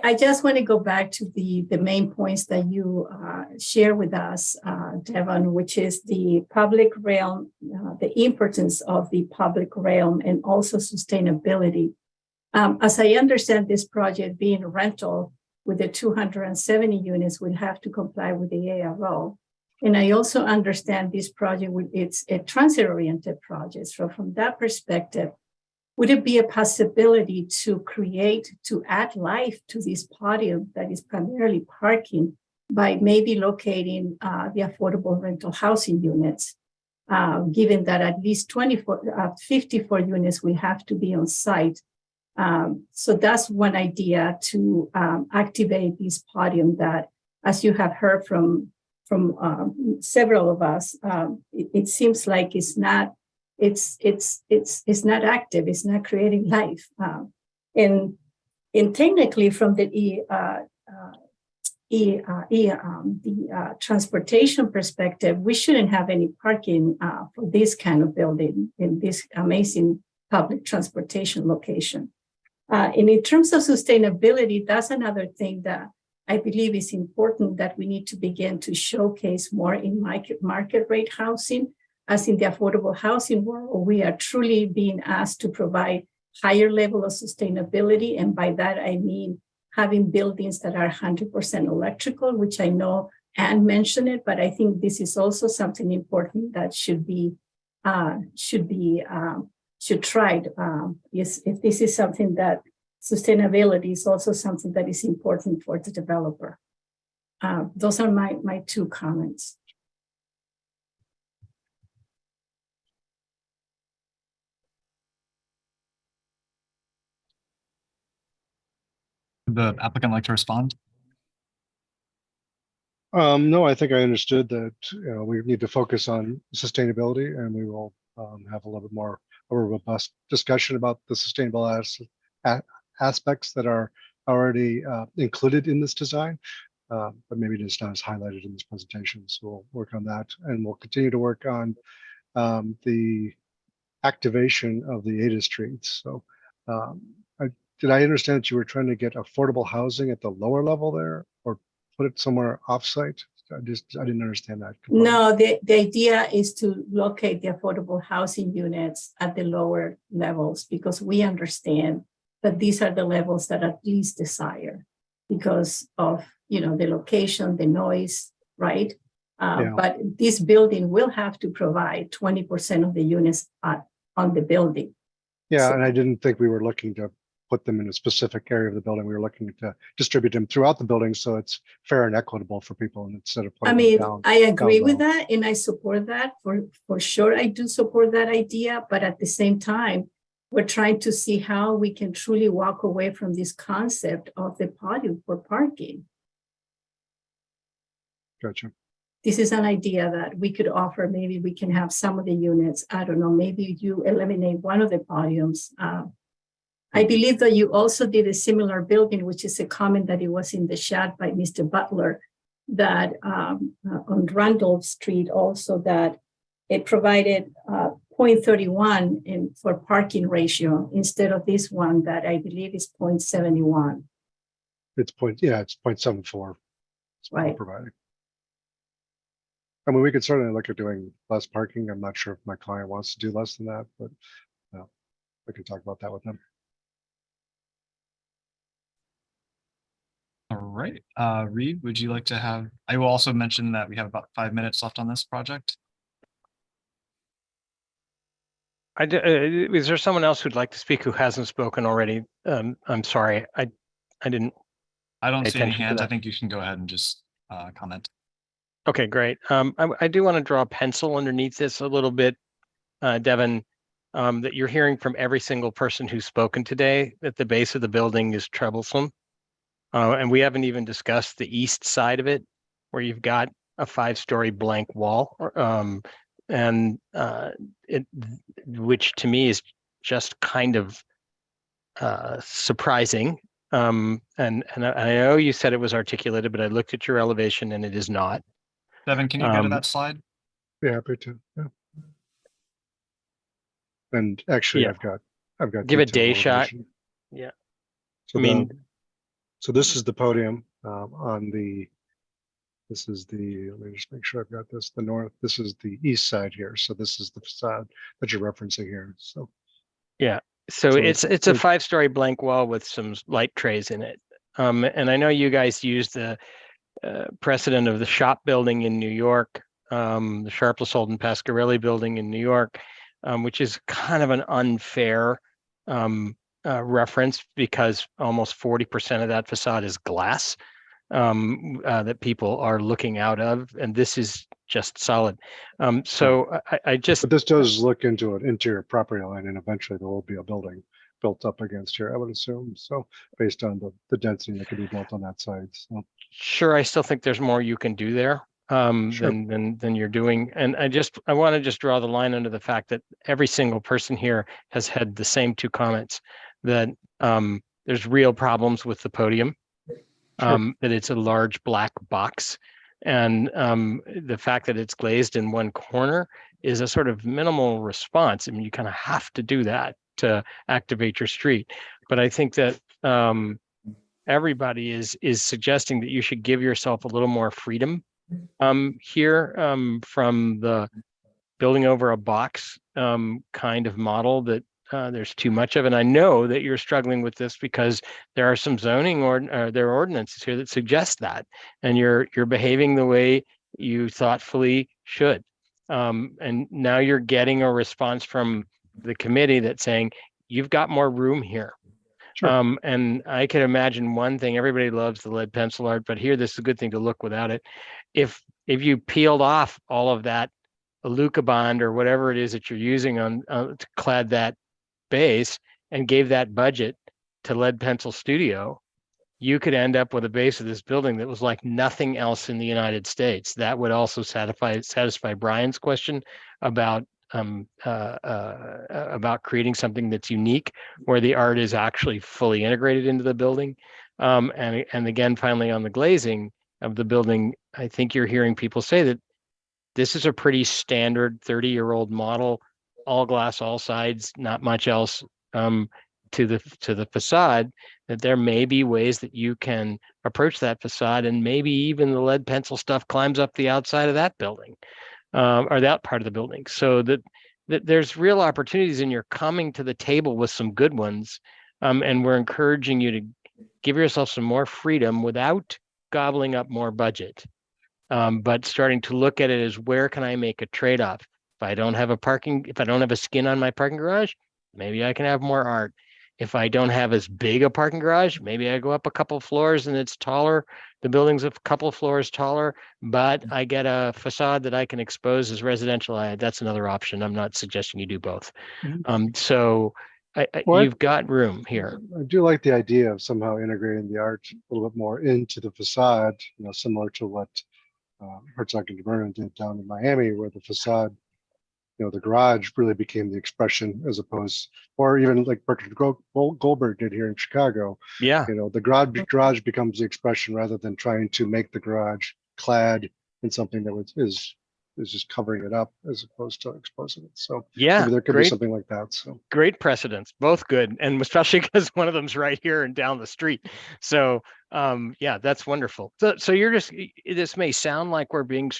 I just want to go back to the main points that you share with us, Devon, which is the public realm, the importance of the public realm, and also sustainability. As I understand this project being a rental with the 270 units would have to comply with the ARO. And I also understand this project, it's a transit-oriented project. So from that perspective, would it be a possibility to add life to this podium that is primarily parking by maybe locating the affordable rental housing units, given that at least 54 units will have to be on site? So that's one idea to activate this podium that, as you have heard from several of us, it seems like it's not active, it's not creating life. And technically from the transportation perspective, we shouldn't have any parking for this kind of building in this amazing public transportation location. And in terms of sustainability, that's another thing that I believe is important that we need to begin to showcase more in market rate housing. As in the affordable housing world, we are truly being asked to provide higher level of sustainability. And by that, I mean having buildings that are 100% electrical, which I know Anne mentioned it, but I think this is also something important that should tried. If this is something that sustainability is also something that is important for the developer. Those are my two comments. Would the applicant like to respond? No, I think I understood that we need to focus on sustainability, and we will have a little bit more of a robust discussion about the sustainable aspects that are already included in this design, but maybe just not as highlighted in this presentation. So we'll work on that, and we'll continue to work on the activation of the Ada streets. So did I understand that you were trying to get affordable housing at the lower level there, or put it somewhere offsite? I didn't understand that component. No, the idea is to locate the affordable housing units at the lower levels, because we understand that these are the levels that are least desired because of the location, the noise, right? Yeah. But this building will have to provide 20% of the units on the building. Yeah, So- and I didn't think we were looking to put them in a specific area of the building. We were looking to distribute them throughout the building so it's fair and equitable for people, and instead of I putting mean, them down. I agree with low. that, and I support that for sure. I do support that idea, but at the same time, we're trying to see how we can truly walk away from this concept of the podium for parking. Gotcha. This is an idea that we could offer. Maybe we can have some of the units. I don't know, maybe you eliminate one of the podiums. I believe that you also did a similar building, which is a comment that it was in the chat by Mr. Butler, that on Randolph Street also, that it provided 0.31 for parking ratio instead of this one that I believe is 0.71. It's 0.74. It's what we're Right. providing. I mean, we could certainly look at doing less parking. I'm not sure if my client wants to do less than that, but we can talk about that with them. All right, Reed, would you like to have, I will also mention that we have about 5 minutes left on this project. Is there someone else who'd like to speak who hasn't spoken already? I'm sorry, I didn't. I don't Pay see any attention to hands. I that. think you can go ahead and just comment. Okay, great. I do want to draw a pencil underneath this a little bit, Devin, that you're hearing from every single person who's spoken today that the base of the building is troublesome. And we haven't even discussed the east side of it, where you've got a 5-story blank wall, which to me is just kind of surprising. And I know you said it was articulated, but I looked at your elevation and it is not. Devin, can you go to that slide? Be happy to, yeah. And actually, Yeah. I've got. Give a detailed day shot. elevation. Yeah. So I mean- so this is the podium this is let me just make sure I've got this, the north, this is the east side here. So this is the facade that you're referencing here. So So So it's a it's- 5-story blank wall with some light trays in it. And I know you guys use the precedent of the shop building in New York, the Sharpless Holden Pasquarelli building in New York, which is kind of an unfair reference because almost 40% of that facade is glass that people are looking out of, and this is just solid. So I just But this does look into an interior property line, and eventually there will be a building built up against here, I would assume. So based on the density that could be built on that side. So sure, I still think there's more you can do there Sure. than you're doing. And I want to just draw the line under the fact that every single person here has had the same 2 comments, that there's real problems with the podium, that it's a large black box. And the fact that it's glazed in one corner is a sort of minimal response. I mean, you kind of have to do that to activate your street. But I think that everybody is suggesting that you should give yourself a little more freedom here from the building over a box kind of model that there's too much of. And I know that you're struggling with this because there are some zoning or there are ordinances here that suggest that, and you're behaving the way you thoughtfully should. And now you're getting a response from the committee that's saying you've got more room here. Sure. And I can imagine one thing, everybody loves the lead pencil art, but here, this is a good thing to look without it. If you peeled off all of that Alucobond or whatever it is that you're using on to clad that base and gave that budget to Lead Pencil Studio, you could end up with a base of this building that was like nothing else in the United States. That would also satisfy Brian's question about creating something that's unique, where the art is actually fully integrated into the building. And again, finally, on the glazing of the building, I think you're hearing people say that this is a pretty standard 30-year-old model, all glass, all sides, not much else to the facade, that there may be ways that you can approach that facade, and maybe even the lead pencil stuff climbs up the outside of that building or that part of the building. So that there's real opportunities, and you're coming to the table with some good ones. And we're encouraging you to give yourself some more freedom without gobbling up more budget. But starting to look at it as, where can I make a trade-off? If I don't have a skin on my parking garage, maybe I can have more art. If I don't have as big a parking garage, maybe I go up a couple floors and it's taller. The building's a couple floors taller, but I get a facade that I can expose as residential. That's another option. I'm not suggesting you do both. So Well, you've got room here. I do like the idea of somehow integrating the art a little bit more into the facade, similar to what Herzog and Vernon did down in Miami, where the facade, the garage really became the expression, as opposed, or even like Bertrand Goldberg did here in Chicago. Yeah. The garage becomes the expression, rather than trying to make the garage clad in something that is just covering it up as opposed to exposing it. So yeah, maybe there could be something like that. So great precedents, both good, and especially because one of them's right here and down the street. So yeah, that's wonderful. So you're just, this may sound like we're being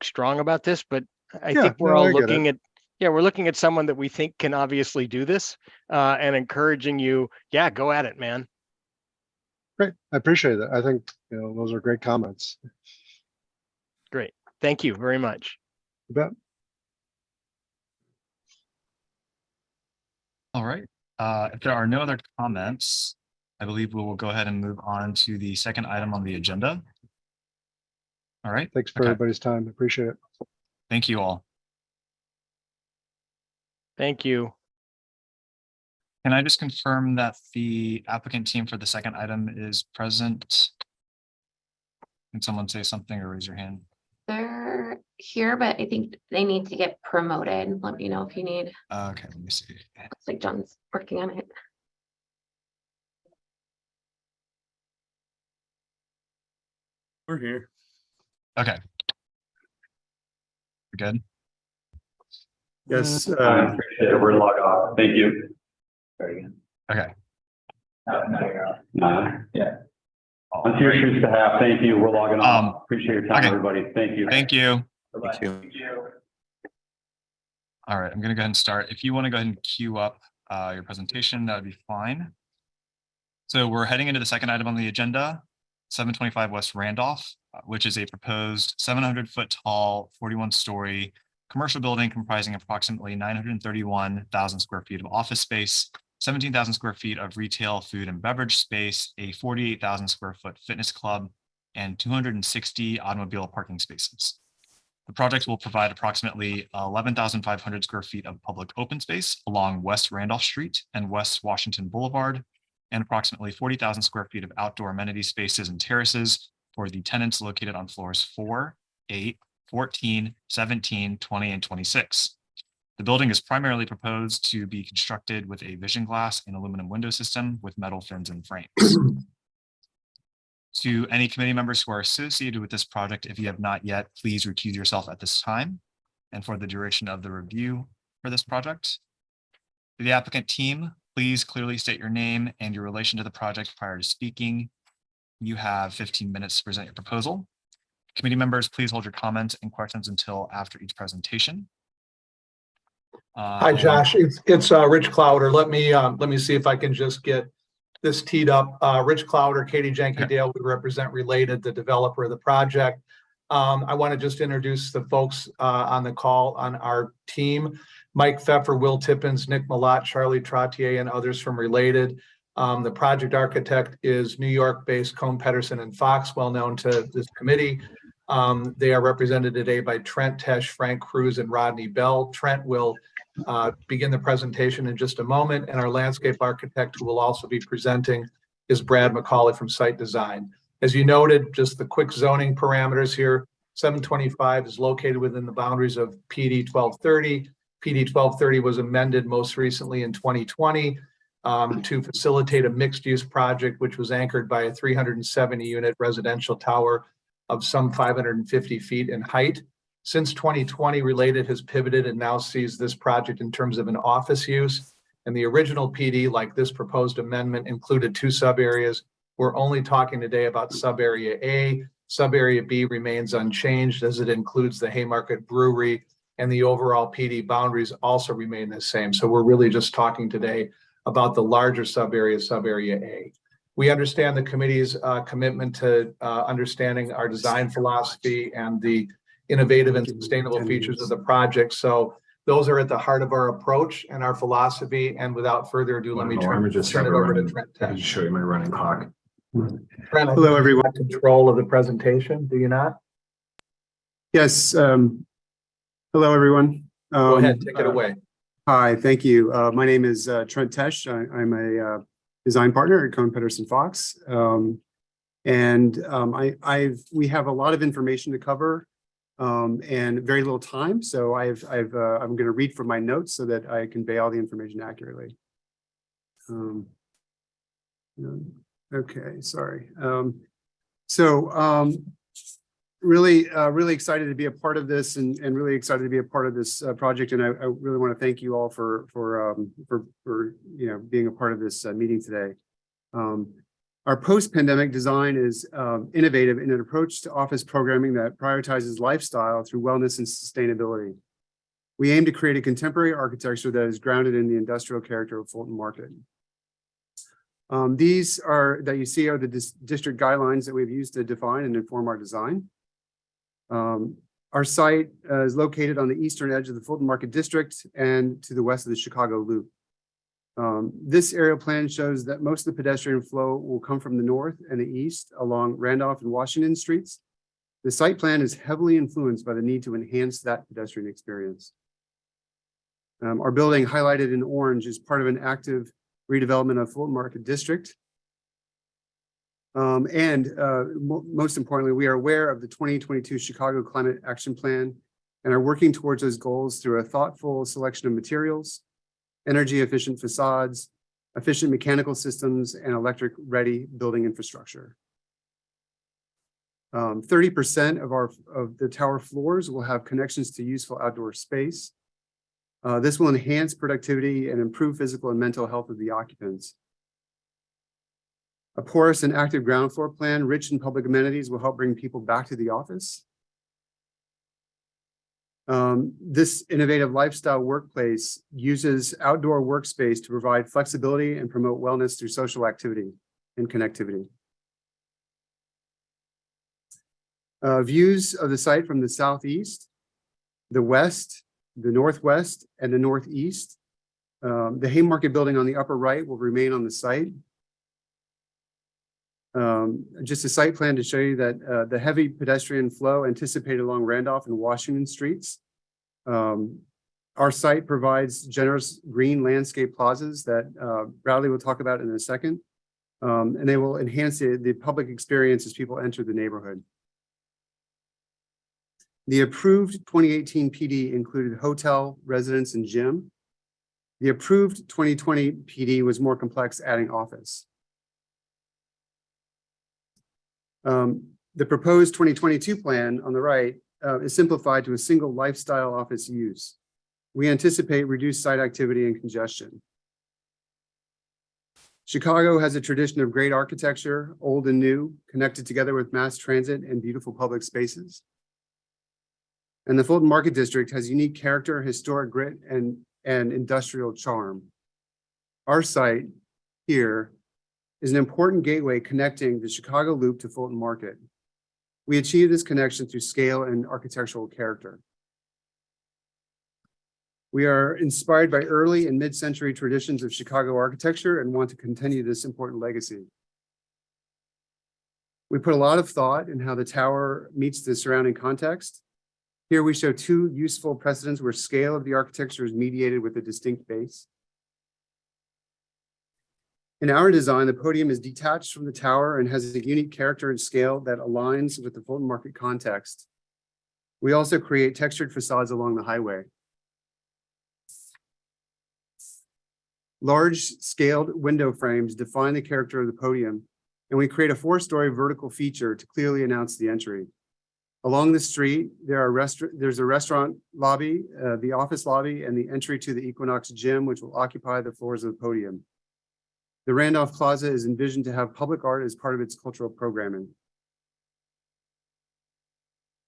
strong about this, but I think we're all looking at, we're looking at someone that we think can obviously do this, and encouraging you, go at it, man. Great, I appreciate that. I think those are great comments. Great, thank you very much. You bet. All right. If there are no other comments, I believe we will go ahead and move on to the second item on the agenda. All right. Thanks for Okay. everybody's time. Appreciate it. Thank you all. Thank you. Can I just confirm that the applicant team for the second item is present? Can someone say something or raise your hand? They're here, but I think they need to get promoted. Let me know if you need, Okay, let me see. looks like John's working on it. We're here. Okay. We're good. Yes, We're logged off. Thank you. Okay. Yeah. On Sirius behalf, thank you. We're logging off. Appreciate your time, okay. everybody. Thank you. Thank you. Thank you. All right, I'm gonna go ahead and start. If you want to go ahead and queue up your presentation, that would be fine. So we're heading into the second item on the agenda, 725 West Randolph, which is a proposed 700-foot tall, 41-story commercial building comprising approximately 931,000 square feet of office space, 17,000 square feet of retail, food and beverage space, a 48,000 square foot fitness club, and 260 automobile parking spaces. The project will provide approximately 11,500 square feet of public open space along West Randolph Street and West Washington Boulevard, and approximately 40,000 square feet of outdoor amenity spaces and terraces for the tenants located on floors 4, 8, 14, 17, 20, and 26. The building is primarily proposed to be constructed with a vision glass and aluminum window system with metal fins and frames. To any committee members who are associated with this project, if you have not yet, please recuse yourself at this time and for the duration of the review for this project. To the applicant team, please clearly state your name and your relation to the project prior to speaking. You have 15 minutes to present your proposal. Committee members, please hold your comments and questions until after each presentation. Hi, Josh. It's Rich Clowder. Let me see if I can just get this teed up. Rich Clowder, Katie Jenke Dale, we represent Related, the developer of the project. I want to just introduce the folks on the call on our team. Mike Pfeffer, Will Tippins, Nick Malat, Charlie Trottier, and others from Related. The project architect is New York-based Cohn Pedersen and Fox, well known to this committee. They are represented today by Trent Tesh, Frank Cruz, and Rodney Bell. Trent will begin the presentation in just a moment, and our landscape architect, who will also be presenting, is Brad McCauley from Site Design. As you noted, just the quick zoning parameters here, 725 is located within the boundaries of PD 1230. PD 1230 was amended most recently in 2020 to facilitate a mixed-use project, which was anchored by a 370-unit residential tower of some 550 feet in height. Since 2020, Related has pivoted and now sees this project in terms of an office use. And the original PD, like this proposed amendment, included 2 sub-areas. We're only talking today about sub-area A. Sub-area B remains unchanged as it includes the Haymarket Brewery, and the overall PD boundaries also remain the same. So we're really just talking today about the larger sub-area, sub-area A. We understand the committee's commitment to understanding our design philosophy and the innovative and sustainable features of the project. So those are at the heart of our approach and our philosophy. And without further ado, let me turn it over to Trent Tesh. Show you my running clock. Trent, Hello, everyone. Control of the presentation, do you not? Yes. Hello, everyone. Go ahead, take it away. Hi, thank you. My name is Trent Tesh. I'm a design partner at Cohn Pedersen Fox. We have a lot of information to cover and very little time. So I'm going to read from my notes so that I convey all the information accurately. Okay, sorry. Really excited to be a part of this and really excited to be a part of this project. And I really want to thank you all for being a part of this meeting today. Our post-pandemic design is innovative in an approach to office programming that prioritizes lifestyle through wellness and sustainability. We aim to create a contemporary architecture that is grounded in the industrial character of Fulton Market. These that you see are the district guidelines that we've used to define and inform our design. Our site is located on the eastern edge of the Fulton Market District and to the west of the Chicago Loop. This aerial plan shows that most of the pedestrian flow will come from the north and the east along Randolph and Washington streets, The site plan is heavily influenced by the need to enhance that pedestrian experience. Our building highlighted in orange is part of an active redevelopment of Fulton Market District. Most importantly, we are aware of the 2022 Chicago Climate Action Plan and are working towards those goals through a thoughtful selection of materials, energy efficient facades, efficient mechanical systems, and electric ready building infrastructure. 30% of the tower floors will have connections to useful outdoor space. This will enhance productivity and improve physical and mental health of the occupants. A porous and active ground floor plan, rich in public amenities, will help bring people back to the office. This innovative lifestyle workplace uses outdoor workspace to provide flexibility and promote wellness through social activity and connectivity. Views of the site from the southeast, the west, the northwest, and the northeast. The Haymarket building on the upper right will remain on the site. Just a site plan to show you that the heavy pedestrian flow anticipated along Randolph and Washington streets. Our site provides generous green landscape plazas that Bradley will talk about in a second. And they will enhance the public experience as people enter the neighborhood. The approved 2018 PD included hotel, residence, and gym. The approved 2020 PD was more complex, adding office. The proposed 2022 plan on the right is simplified to a single lifestyle office use. We anticipate reduced site activity and congestion. Chicago has a tradition of great architecture, old and new, connected together with mass transit and beautiful public spaces. And the Fulton Market District has unique character, historic grit, and industrial charm. Our site here is an important gateway connecting the Chicago Loop to Fulton Market. We achieve this connection through scale and architectural character. We are inspired by early and mid-century traditions of Chicago architecture and want to continue this important legacy. We put a lot of thought in how the tower meets the surrounding context. Here we show two useful precedents where scale of the architecture is mediated with a distinct base. In our design, the podium is detached from the tower and has a unique character and scale that aligns with the Fulton Market context. We also create textured facades along the highway. Large scaled window frames define the character of the podium, and we create a 4-story vertical feature to clearly announce the entry. Along the street, there's a restaurant lobby, the office lobby, and the entry to the Equinox Gym, which will occupy the floors of the podium. The Randolph Plaza is envisioned to have public art as part of its cultural programming.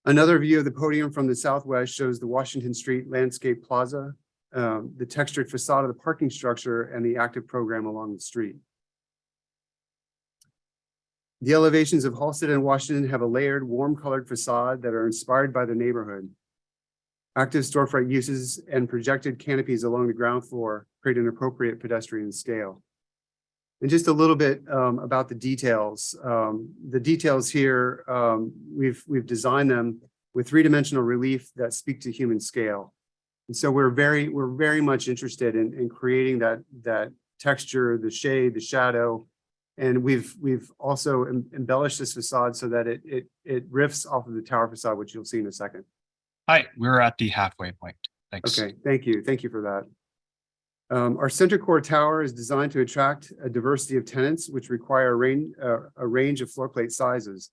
Another view of the podium from the southwest shows the Washington Street Landscape Plaza, the textured facade of the parking structure, and the active program along the street. The elevations of Halsted and Washington have a layered, warm-colored facade that are inspired by the neighborhood. Active storefront uses and projected canopies along the ground floor create an appropriate pedestrian scale. And just a little bit about the details. The details here, we've designed them with 3-dimensional relief that speak to human scale. And so we're very much interested in creating that texture, the shade, the shadow. And we've also embellished this facade so that it riffs off of the tower facade, which you'll see in a second. Hi, we're at the halfway point. Thanks. Okay, thank you. Thank you for that. Our center core tower is designed to attract a diversity of tenants, which require a range of floor plate sizes.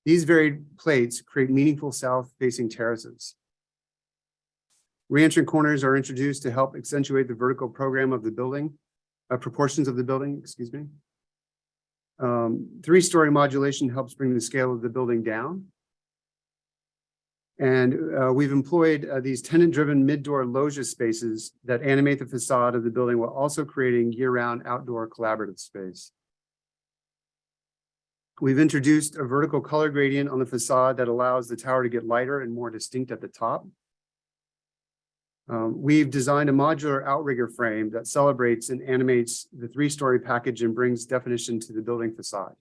These varied plates create meaningful south-facing terraces. Re-entrant corners are introduced to help accentuate the vertical program of the building, proportions of the building, excuse me. 3-story modulation helps bring the scale of the building down. And we've employed these tenant-driven mid-door loggia spaces that animate the facade of the building while also creating year-round outdoor collaborative space. We've introduced a vertical color gradient on the facade that allows the tower to get lighter and more distinct at the top. We've designed a modular outrigger frame that celebrates and animates the 3-story package and brings definition to the building facade.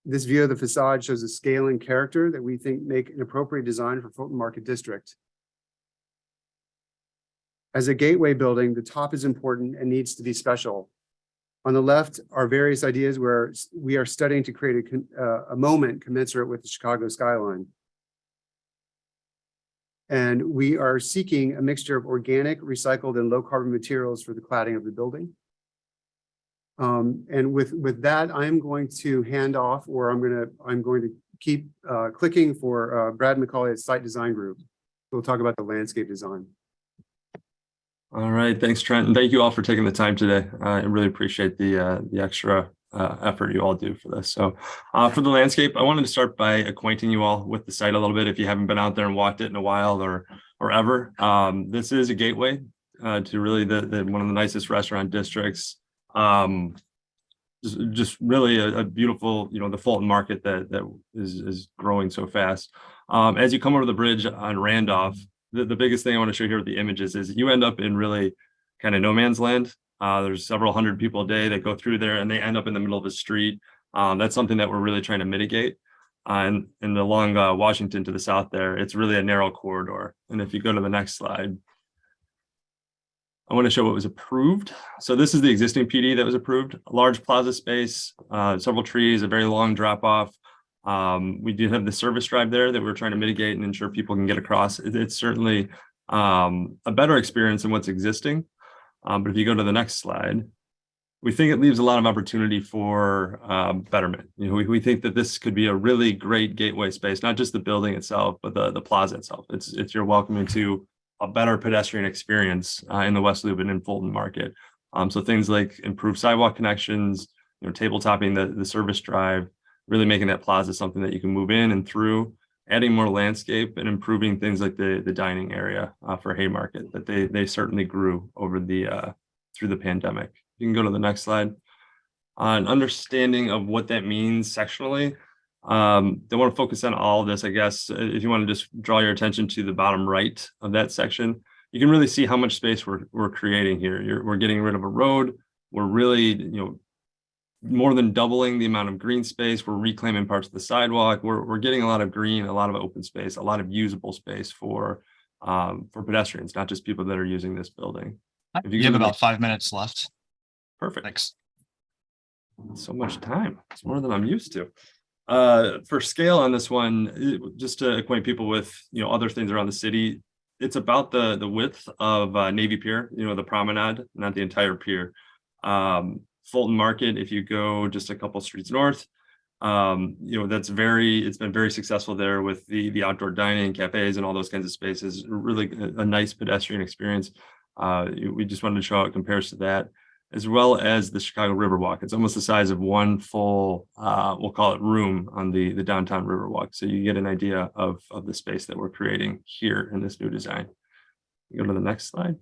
This view of the facade shows a scale and character that we think make an appropriate design for Fulton Market District. As a gateway building, the top is important and needs to be special. On the left are various ideas where we are studying to create a moment commensurate with the Chicago skyline. And we are seeking a mixture of organic, recycled, and low carbon materials for the cladding of the building. And with that, I'm going to hand off, or I'm going to keep clicking for Brad McCauley at Site Design Group. We'll talk about the landscape design. All right, thanks, Trent, and thank you all for taking the time today. I really appreciate the extra effort you all do for this. So for the landscape, I wanted to start by acquainting you all with the site a little bit if you haven't been out there and walked it in a while or ever. This is a gateway to really one of the nicest restaurant districts. Just really a beautiful, the Fulton Market that is growing so fast. As you come over the bridge on Randolph, the biggest thing I want to show here with the images is you end up in really kind of no man's land. There's several hundred people a day that go through there and they end up in the middle of the street. That's something that we're really trying to mitigate. And along Washington to the south there, it's really a narrow corridor. And if you go to the next slide, I want to show what was approved. So this is the existing PD that was approved, a large plaza space, several trees, a very long drop off. We do have the service drive there that we're trying to mitigate and ensure people can get across. It's certainly a better experience than what's existing. But if you go to the next slide, we think it leaves a lot of opportunity for betterment. We think that this could be a really great gateway space, not just the building itself, but the plaza itself. It's you're welcoming to a better pedestrian experience in the West Loop and in Fulton Market. So things like improved sidewalk connections, tabletopping the service drive, really making that plaza something that you can move in and through, adding more landscape and improving things like the dining area for Haymarket that they certainly grew over through the pandemic. You can go to the next slide. An understanding of what that means sectionally. They want to focus on all of this, I guess. If you want to just draw your attention to the bottom right of that section, you can really see how much space we're creating here. We're getting rid of a road. We're really, more than doubling the amount of green space. We're reclaiming parts of the sidewalk. We're getting a lot of green, a lot of open space, a lot of usable space for pedestrians, not just people that are using this building. If you have about 5 minutes left. Perfect. Thanks. So much time. It's more than I'm used to. For scale on this one, just to acquaint people with other things around the city, it's about the width of Navy Pier, the promenade, not the entire pier. Fulton Market, if you go just a couple streets north, it's been very successful there with the outdoor dining, cafes, and all those kinds of spaces. Really a nice pedestrian experience. We just wanted to show how it compares to that, as well as the Chicago Riverwalk. It's almost the size of one full, we'll call it room on the downtown Riverwalk. So you get an idea of the space that we're creating here in this new design. Go to the next slide.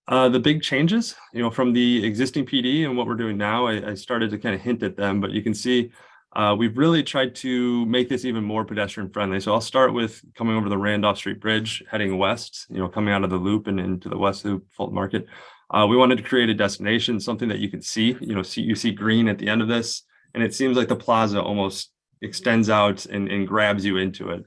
The big changes, from the existing PD and what we're doing now, I started to kind of hint at them, but you can see we've really tried to make this even more pedestrian friendly. So I'll start with coming over the Randolph Street Bridge, heading west, coming out of the loop and into the West Loop Fulton Market. We wanted to create a destination, something that you can see, you see green at the end of this, and it seems like the plaza almost extends out and grabs you into it.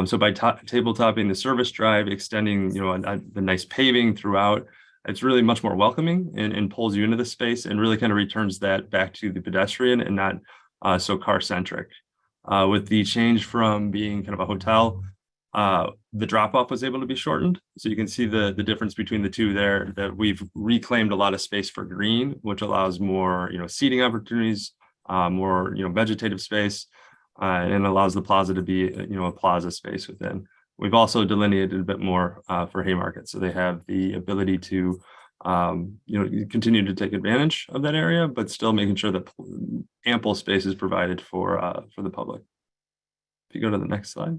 So by tabletopping the service drive, extending, the nice paving throughout, it's really much more welcoming and pulls you into the space and really kind of returns that back to the pedestrian and not so car centric. With the change from being kind of a hotel, the drop off was able to be shortened. So you can see the difference between the two there, that we've reclaimed a lot of space for green, which allows more, seating opportunities, more, vegetative space, and allows the plaza to be, a plaza space within. We've also delineated a bit more for Haymarket, so they have the ability to, continue to take advantage of that area, but still making sure that ample space is provided for the public. If you go to the next slide.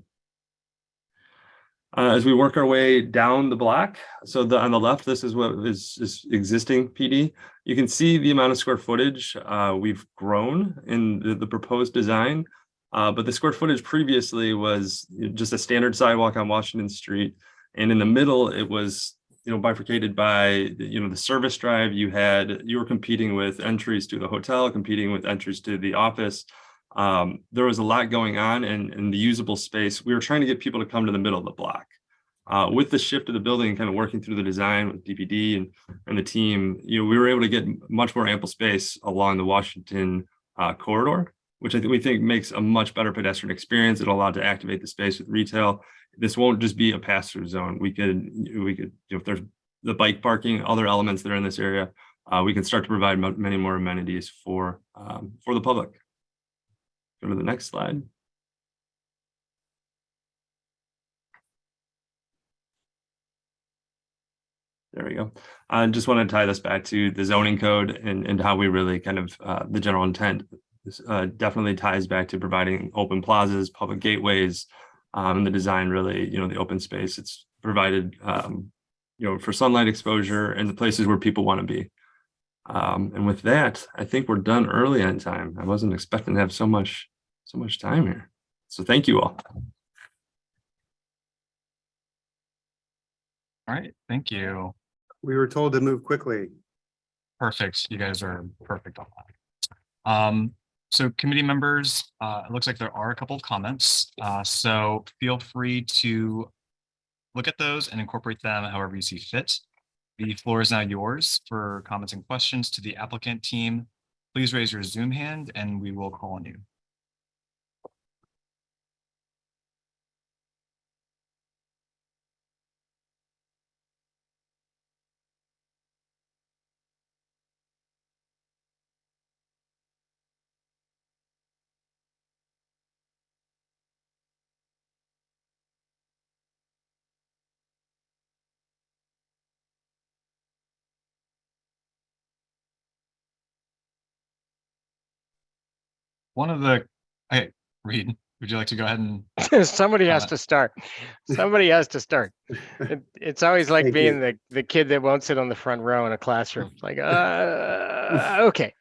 As we work our way down the block, so on the left, this is what is existing PD. You can see the amount of square footage we've grown in the proposed design. But the square footage previously was just a standard sidewalk on Washington Street. And in the middle, it was bifurcated by, the service drive. You were competing with entries to the hotel, competing with entries to the office. There was a lot going on, and in the usable space, we were trying to get people to come to the middle of the block. With the shift of the building, kind of working through the design with DPD and the team, we were able to get much more ample space along the Washington corridor, which we think makes a much better pedestrian experience. It'll allow to activate the space with retail. This won't just be a pass-through zone. We could, if there's the bike parking, other elements that are in this area, we can start to provide many more amenities for the public. Go to the next slide. There we go. I just want to tie this back to the zoning code and how we really kind of the general intent. This definitely ties back to providing open plazas, public gateways, and the design really, the open space. It's provided, for sunlight exposure and the places where people want to be. And with that, I think we're done early on time. I wasn't expecting to have so much time here. So thank you all. All right, thank you. We were told to move quickly. Perfect. You guys are perfect on that. So committee members, it looks like there are a couple of comments. So feel free to look at those and incorporate them however you see fit. The floor is now yours for comments and questions to the applicant team. Please raise your Zoom hand and we will call on you. Hey, Reed, would you like to go ahead and? Somebody has to start. Somebody has to start. It's always like Thank being the kid that won't sit on the front row in a classroom. Like, okay.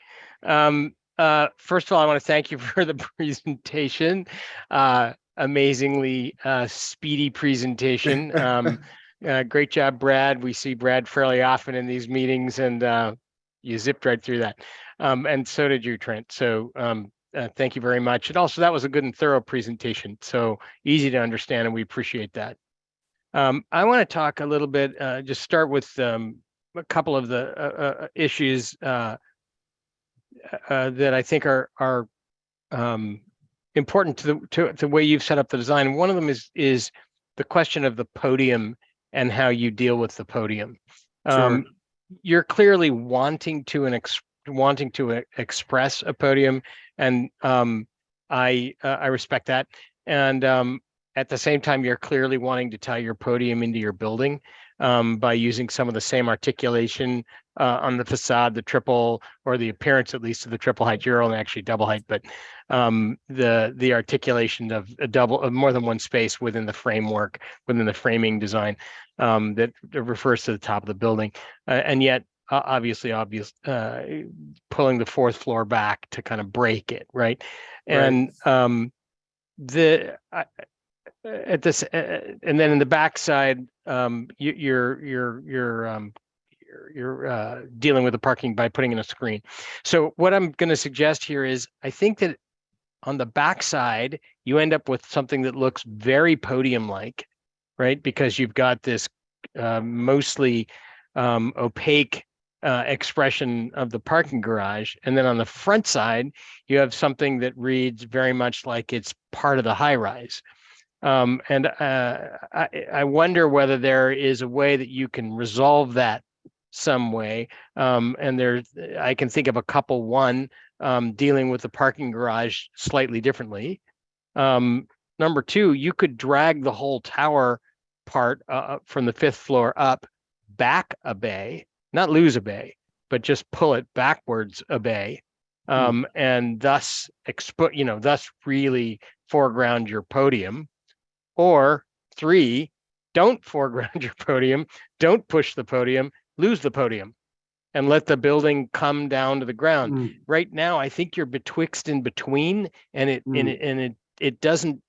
First of all, I want to thank you for the presentation. Amazingly speedy presentation. Great job, Brad. We see Brad fairly often in these meetings, and you zipped right through that. And so did you, Trent. So thank you very much. And also, that was a good and thorough presentation. So easy to understand, and we appreciate that. I want to talk a little bit, just start with a couple of the issues that I think are important to the way you've set up the design. One of them is the question of the podium and how you deal with the podium. Sure. You're clearly wanting to express a podium, and I respect that. And at the same time, you're clearly wanting to tie your podium into your building by using some of the same articulation on the facade, the triple, or the appearance at least of the triple height. You're only actually double height, but the articulation of more than one space within the framework, within the framing design that refers to the top of the building, and yet obviously pulling the fourth floor back to kind of break it, right? And at this, and then in the backside, you're dealing with the parking by putting in a screen. So what I'm going to suggest here is, I think that on the backside, you end up with something that looks very podium-like, right? Because you've got this mostly opaque expression of the parking garage. And then on the front side, you have something that reads very much like it's part of the high rise. And I wonder whether there is a way that you can resolve that some way. And I can think of a couple. One, dealing with the parking garage slightly differently. Number two, you could drag the whole tower part from the fifth floor up back a bay, not lose a bay, but just pull it backwards a bay, and thus thus really foreground your podium. Or three, don't foreground your podium, don't push the podium, lose the podium, and let the building come down to the ground. Right now, I think you're betwixt and between, and it doesn't.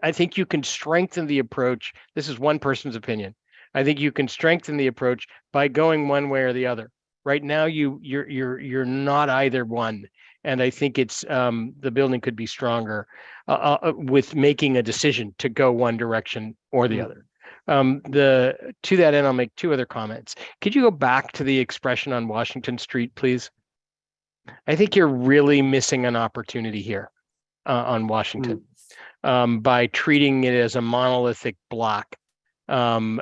I think you can strengthen the approach. This is one person's opinion. I think you can strengthen the approach by going one way or the other. Right now, you're not either one, and I think it's the building could be stronger with making a decision to go one direction or the other. To that end, I'll make two other comments. Could you go back to the expression on Washington Street, please? I think you're really missing an opportunity here on Washington by treating it as a monolithic block. And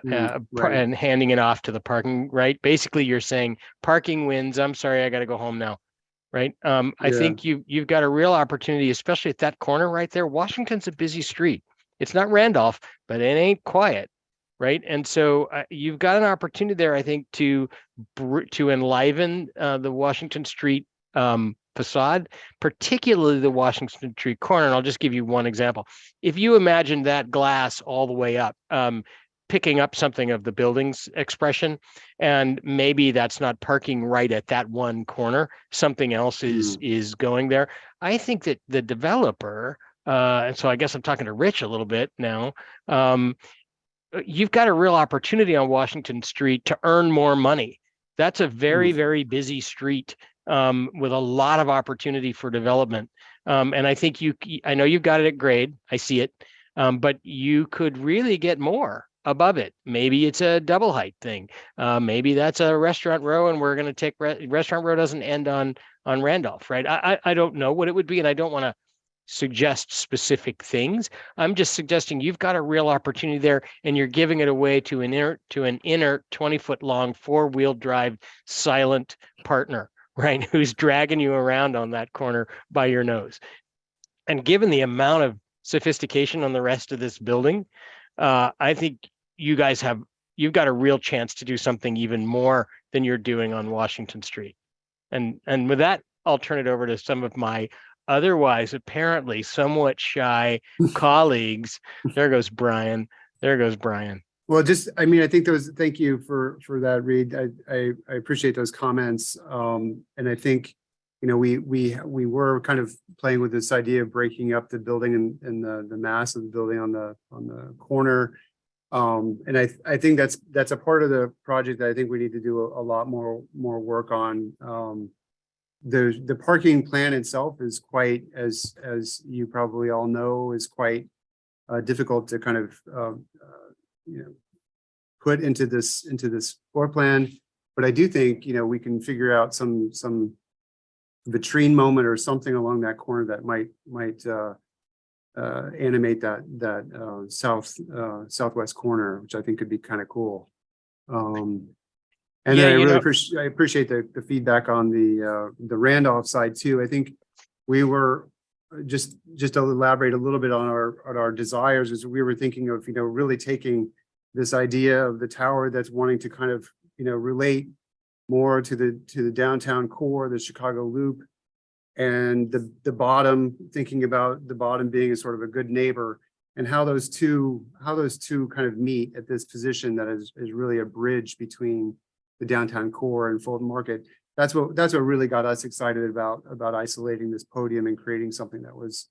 handing it off to the parking, right? Basically, you're saying parking wins. I'm sorry, I got to go home now, right? I think you've got a real opportunity, especially at that corner right there. Washington's a busy street. It's not Randolph, but it ain't quiet, right? And so you've got an opportunity there, I think, to enliven the Washington Street facade, particularly the Washington Street corner. And I'll just give you one example. If you imagine that glass all the way up, picking up something of the building's expression, and maybe that's not parking right at that one corner, something else is going there. I think that the developer, and so I guess I'm talking to Rich a little bit now, you've got a real opportunity on Washington Street to earn more money. That's a very, very busy street with a lot of opportunity for development. And I think I know you've got it at grade, I see it, but you could really get more above it. Maybe it's a double height thing. Maybe that's a restaurant row, and we're going to take restaurant row doesn't end on Randolph, right? I don't know what it would be, and I don't want to suggest specific things. I'm just suggesting you've got a real opportunity there, and you're giving it away to an inert 20-foot long 4-wheel drive silent partner, right? Who's dragging you around on that corner by your nose. And given the amount of sophistication on the rest of this building, I think you've got a real chance to do something even more than you're doing on Washington Street. And with that, I'll turn it over to some of my otherwise apparently somewhat shy colleagues. There goes Brian. Well, I think thank you for that, Reed. I appreciate those comments. And I think, we were kind of playing with this idea of breaking up the building and the mass of the building on the corner. And I think that's a part of the project that I think we need to do a lot more work on. The parking plan itself is quite, as you probably all know, is quite difficult to kind of put into this floor plan. But I do think we can figure out some vitrine moment or something along that corner that might animate that southwest corner, which I think could be kind of cool. And then I really appreciate the feedback on the Randolph side too. I think we were just to elaborate a little bit on our desires, is we were thinking of really taking this idea of the tower that's wanting to kind of relate more to the downtown core, the Chicago Loop, and the bottom, thinking about the bottom being a sort of a good neighbor, and how those two kind of meet at this position that is really a bridge between the downtown core and Fulton Market. That's what really got us excited about isolating this podium and creating something that was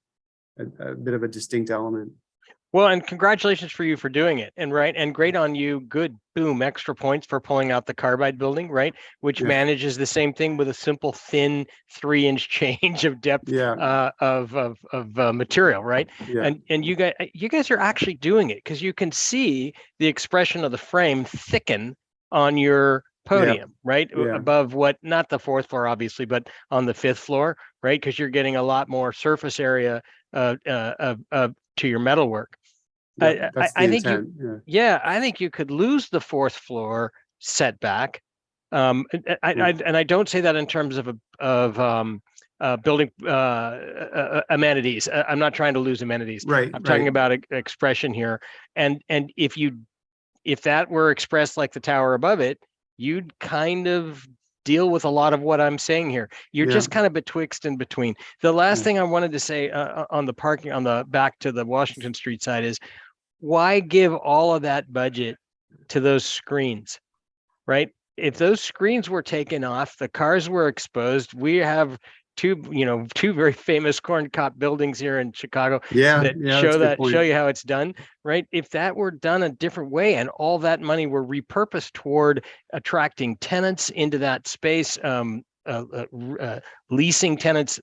a bit of a distinct element. Well, and congratulations for you for doing it. And great on you. Good, boom, extra points for pulling out the carbide building, right? Which manages the same thing with a simple thin 3-inch change of depth of material, right? Yeah. And you guys are actually doing it, because you can see the expression of the frame thicken on your podium, right? Above not the 4th floor, obviously, but on the 5th floor, right? Because you're getting a lot more surface area to your metalwork. I think I think you could lose the 4th floor setback. And I don't say that in terms of building amenities. I'm not trying to lose amenities. Right. I'm talking about expression here. And if that were expressed like the tower above it, you'd kind of deal with a lot of what I'm saying here. You're just kind of betwixt and between. The last thing I wanted to say on the parking, on the back to the Washington Street side, is why give all of that budget to those screens, right? If those screens were taken off, the cars were exposed, we have two very famous corn cob buildings here in Chicago Yeah, that yeah, that's a good point. show you how it's done, right? If that were done a different way and all that money were repurposed toward attracting tenants into that space, leasing tenants,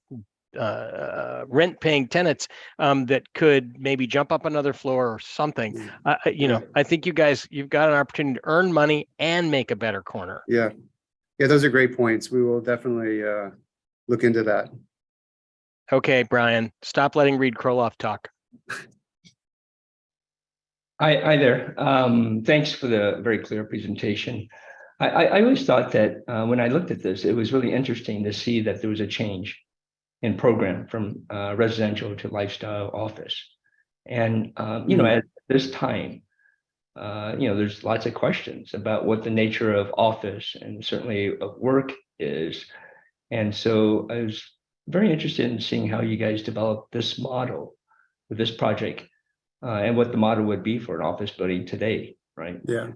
rent-paying tenants that could maybe jump up another floor or something. I think you've got an opportunity to earn money and make a better corner. Yeah. Yeah, those are great points. We will definitely look into that. Okay, Brian, stop letting Reed Kroloff talk. Hi there. Thanks for the very clear presentation. I always thought that when I looked at this, it was really interesting to see that there was a change in program from residential to lifestyle office. And, at this time, there's lots of questions about what the nature of office and certainly of work is. And so I was very interested in seeing how you guys developed this model with this project and what the model would be for an office building today, right? Yeah.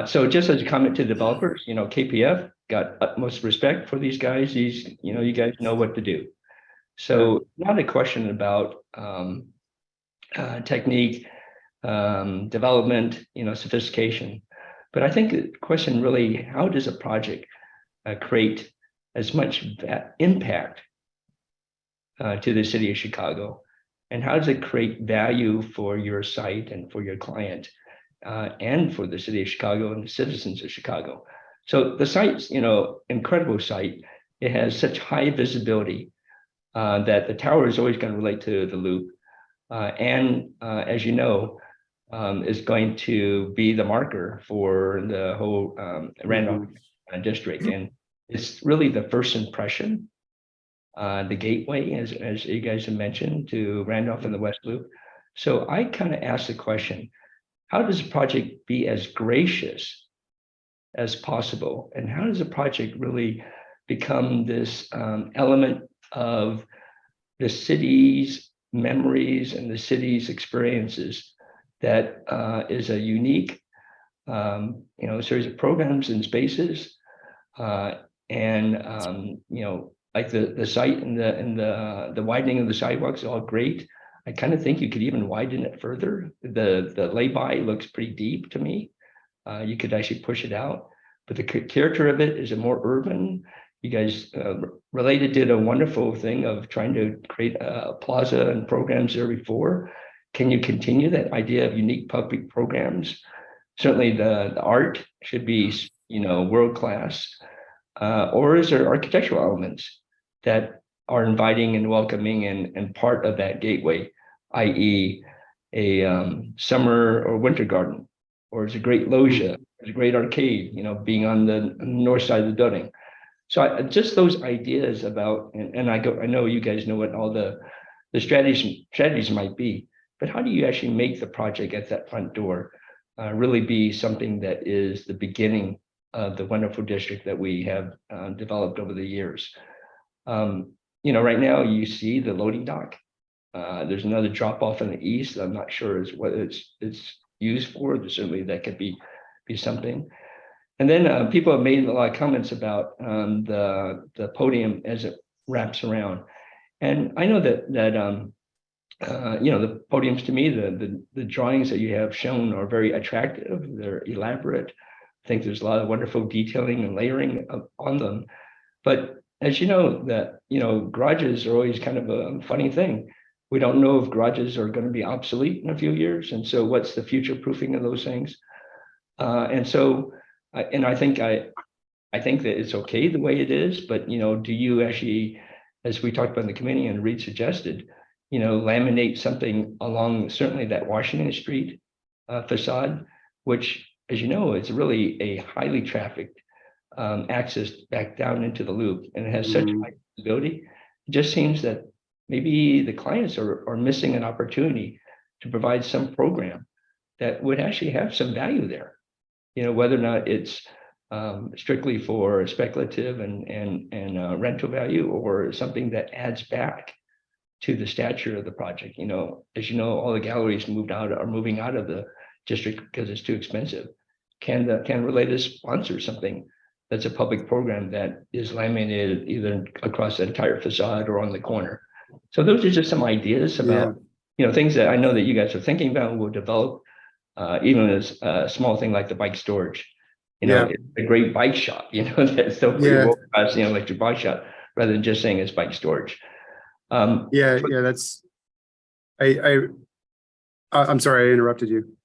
So just as a comment to developers, KPF got utmost respect for these guys. You guys know what to do. So not a question about technique, development, sophistication, but I think the question really, how does a project create as much impact to the city of Chicago, and how does it create value for your site and for your client, and for the city of Chicago and the citizens of Chicago? So the site's, incredible site. It has such high visibility that the tower is always going to relate to the loop, and as you know, is going to be the marker for the whole Randolph district, and it's really the first impression, the gateway, as you guys have mentioned, to Randolph and the West Loop. So I kind of asked the question: how does a project be as gracious as possible, and how does a project really become this element of the city's memories and the city's experiences that is a unique series of programs and spaces, and like the site and the widening of the sidewalks is all great. I kind of think you could even widen it further. The lay-by looks pretty deep to me. You could actually push it out, but the character of it is a more urban. You guys Related did a wonderful thing of trying to create a plaza and programs there before. Can you continue that idea of unique public programs? Certainly the art should be, world-class. Or is there architectural elements that are inviting and welcoming and part of that gateway, i.e. a summer or winter garden, or is a great loggia, there's a great arcade, being on the north side of the building. So just those ideas about, and I know you guys know what all the strategies might be, but how do you actually make the project at that front door really be something that is the beginning of the wonderful district that we have developed over the years? Right now you see the loading dock. There's another drop off in the east. I'm not sure is what it's used for. Certainly that could be something. And then people have made a lot of comments about the podium as it wraps around. And I know that the podiums, to me, the drawings that you have shown are very attractive. They're elaborate. I think there's a lot of wonderful detailing and layering on them. But as you know, garages are always kind of a funny thing. We don't know if garages are going to be obsolete in a few years. And so what's the future proofing of those things? I think that it's okay the way it is, but do you actually, as we talked about in the committee and Reed suggested, laminate something along certainly that Washington Street facade, which, as you know, is really a highly trafficked access back down into the loop, and it has such high visibility. It just seems that maybe the clients are missing an opportunity to provide some program that would actually have some value there. Whether or not it's strictly for speculative and rental value, or something that adds back to the stature of the project. As you know, all the galleries are moving out of the district because it's too expensive. Can Related sponsor something that's a public program that is laminated either across the entire facade or on the corner. So those are just some ideas about, things that I know that you guys are thinking about and will develop, even as a small thing like the bike storage. It's a great bike shop, that's so world class, electric bike shop, rather than just saying it's bike storage. I'm sorry, I interrupted you.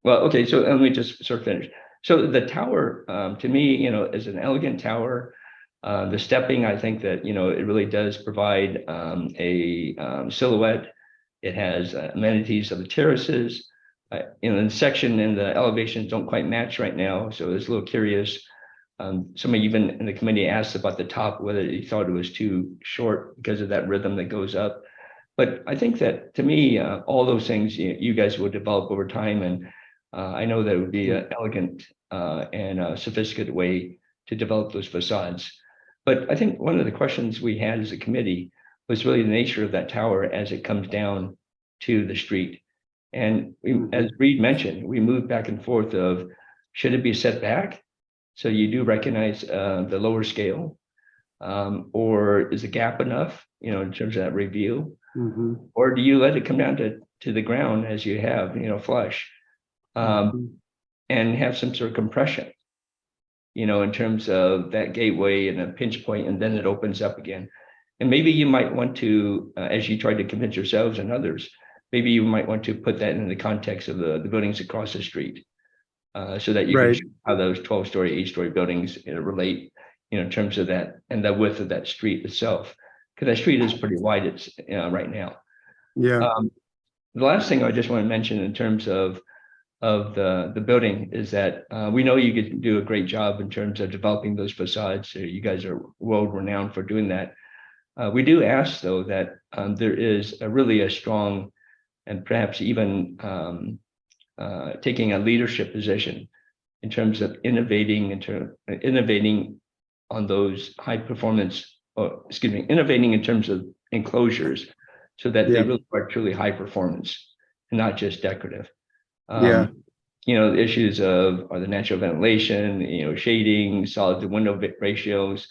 Well, okay, so let me just sort of finish. So the tower, to me, is an elegant tower. The stepping, I think that, it really does provide a silhouette. It has amenities of the terraces. The section and the elevations don't quite match right now, so it's a little curious. Somebody even in the committee asked about the top, whether he thought it was too short because of that rhythm that goes up. But I think that, to me, all those things you guys will develop over time, and I know that it would be an elegant and a sophisticated way to develop those facades. But I think one of the questions we had as a committee was really the nature of that tower as it comes down to the street. And as Reed mentioned, we moved back and forth of, should it be set back? So you do recognize the lower scale, or is the gap enough, in terms of that reveal? Or do you let it come down to the ground as you have, flush, and have some sort of compression, in terms of that gateway and a pinch point, and then it opens up again. And maybe you might want to, as you try to convince yourselves and others, maybe you might want to put that in the context of the buildings across the street, so that you can show how those 12-story, 8-story buildings relate, in terms of that and the width of that street itself. Because that street is pretty wide, it's right now. The last thing I just want to mention in terms of the building is that we know you could do a great job in terms of developing those facades. So you guys are world renowned for doing that. We do ask, though, that there is really a strong and perhaps even taking a leadership position in terms of innovating on those high performance, innovating in terms of enclosures, so that they really are truly high performance and not just decorative. The issues of the natural ventilation, shading, solid to window ratios,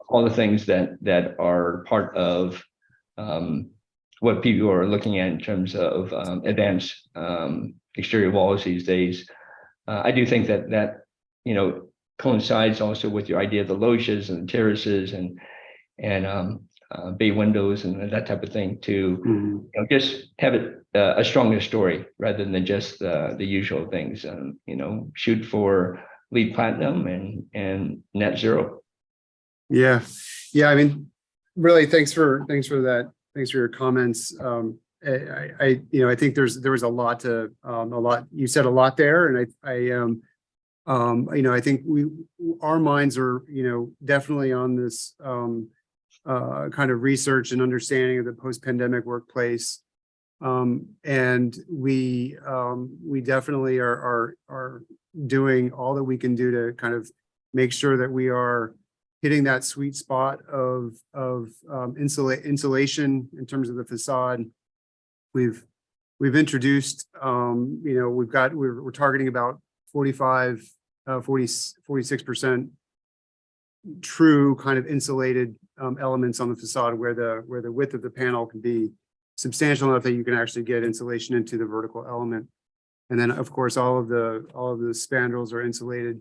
all the things that are part of what people are looking at in terms of advanced exterior walls these days. I do think that coincides also with your idea of the loges and the terraces and bay windows and that type of thing to just have it a stronger story rather than just the usual things. Shoot for LEED Platinum and net zero. I mean, really, thanks for that. Thanks for your comments. I think there was a lot you said a lot there, and I think our minds are definitely on this kind of research and understanding of the post-pandemic workplace, and we definitely are doing all that we can do to kind of make sure that we are hitting that sweet spot of insulation in terms of the facade. We've introduced, we're targeting about 46% true kind of insulated elements on the facade where the width of the panel can be substantial enough that you can actually get insulation into the vertical element. And then, of course, all of the spandrels are insulated,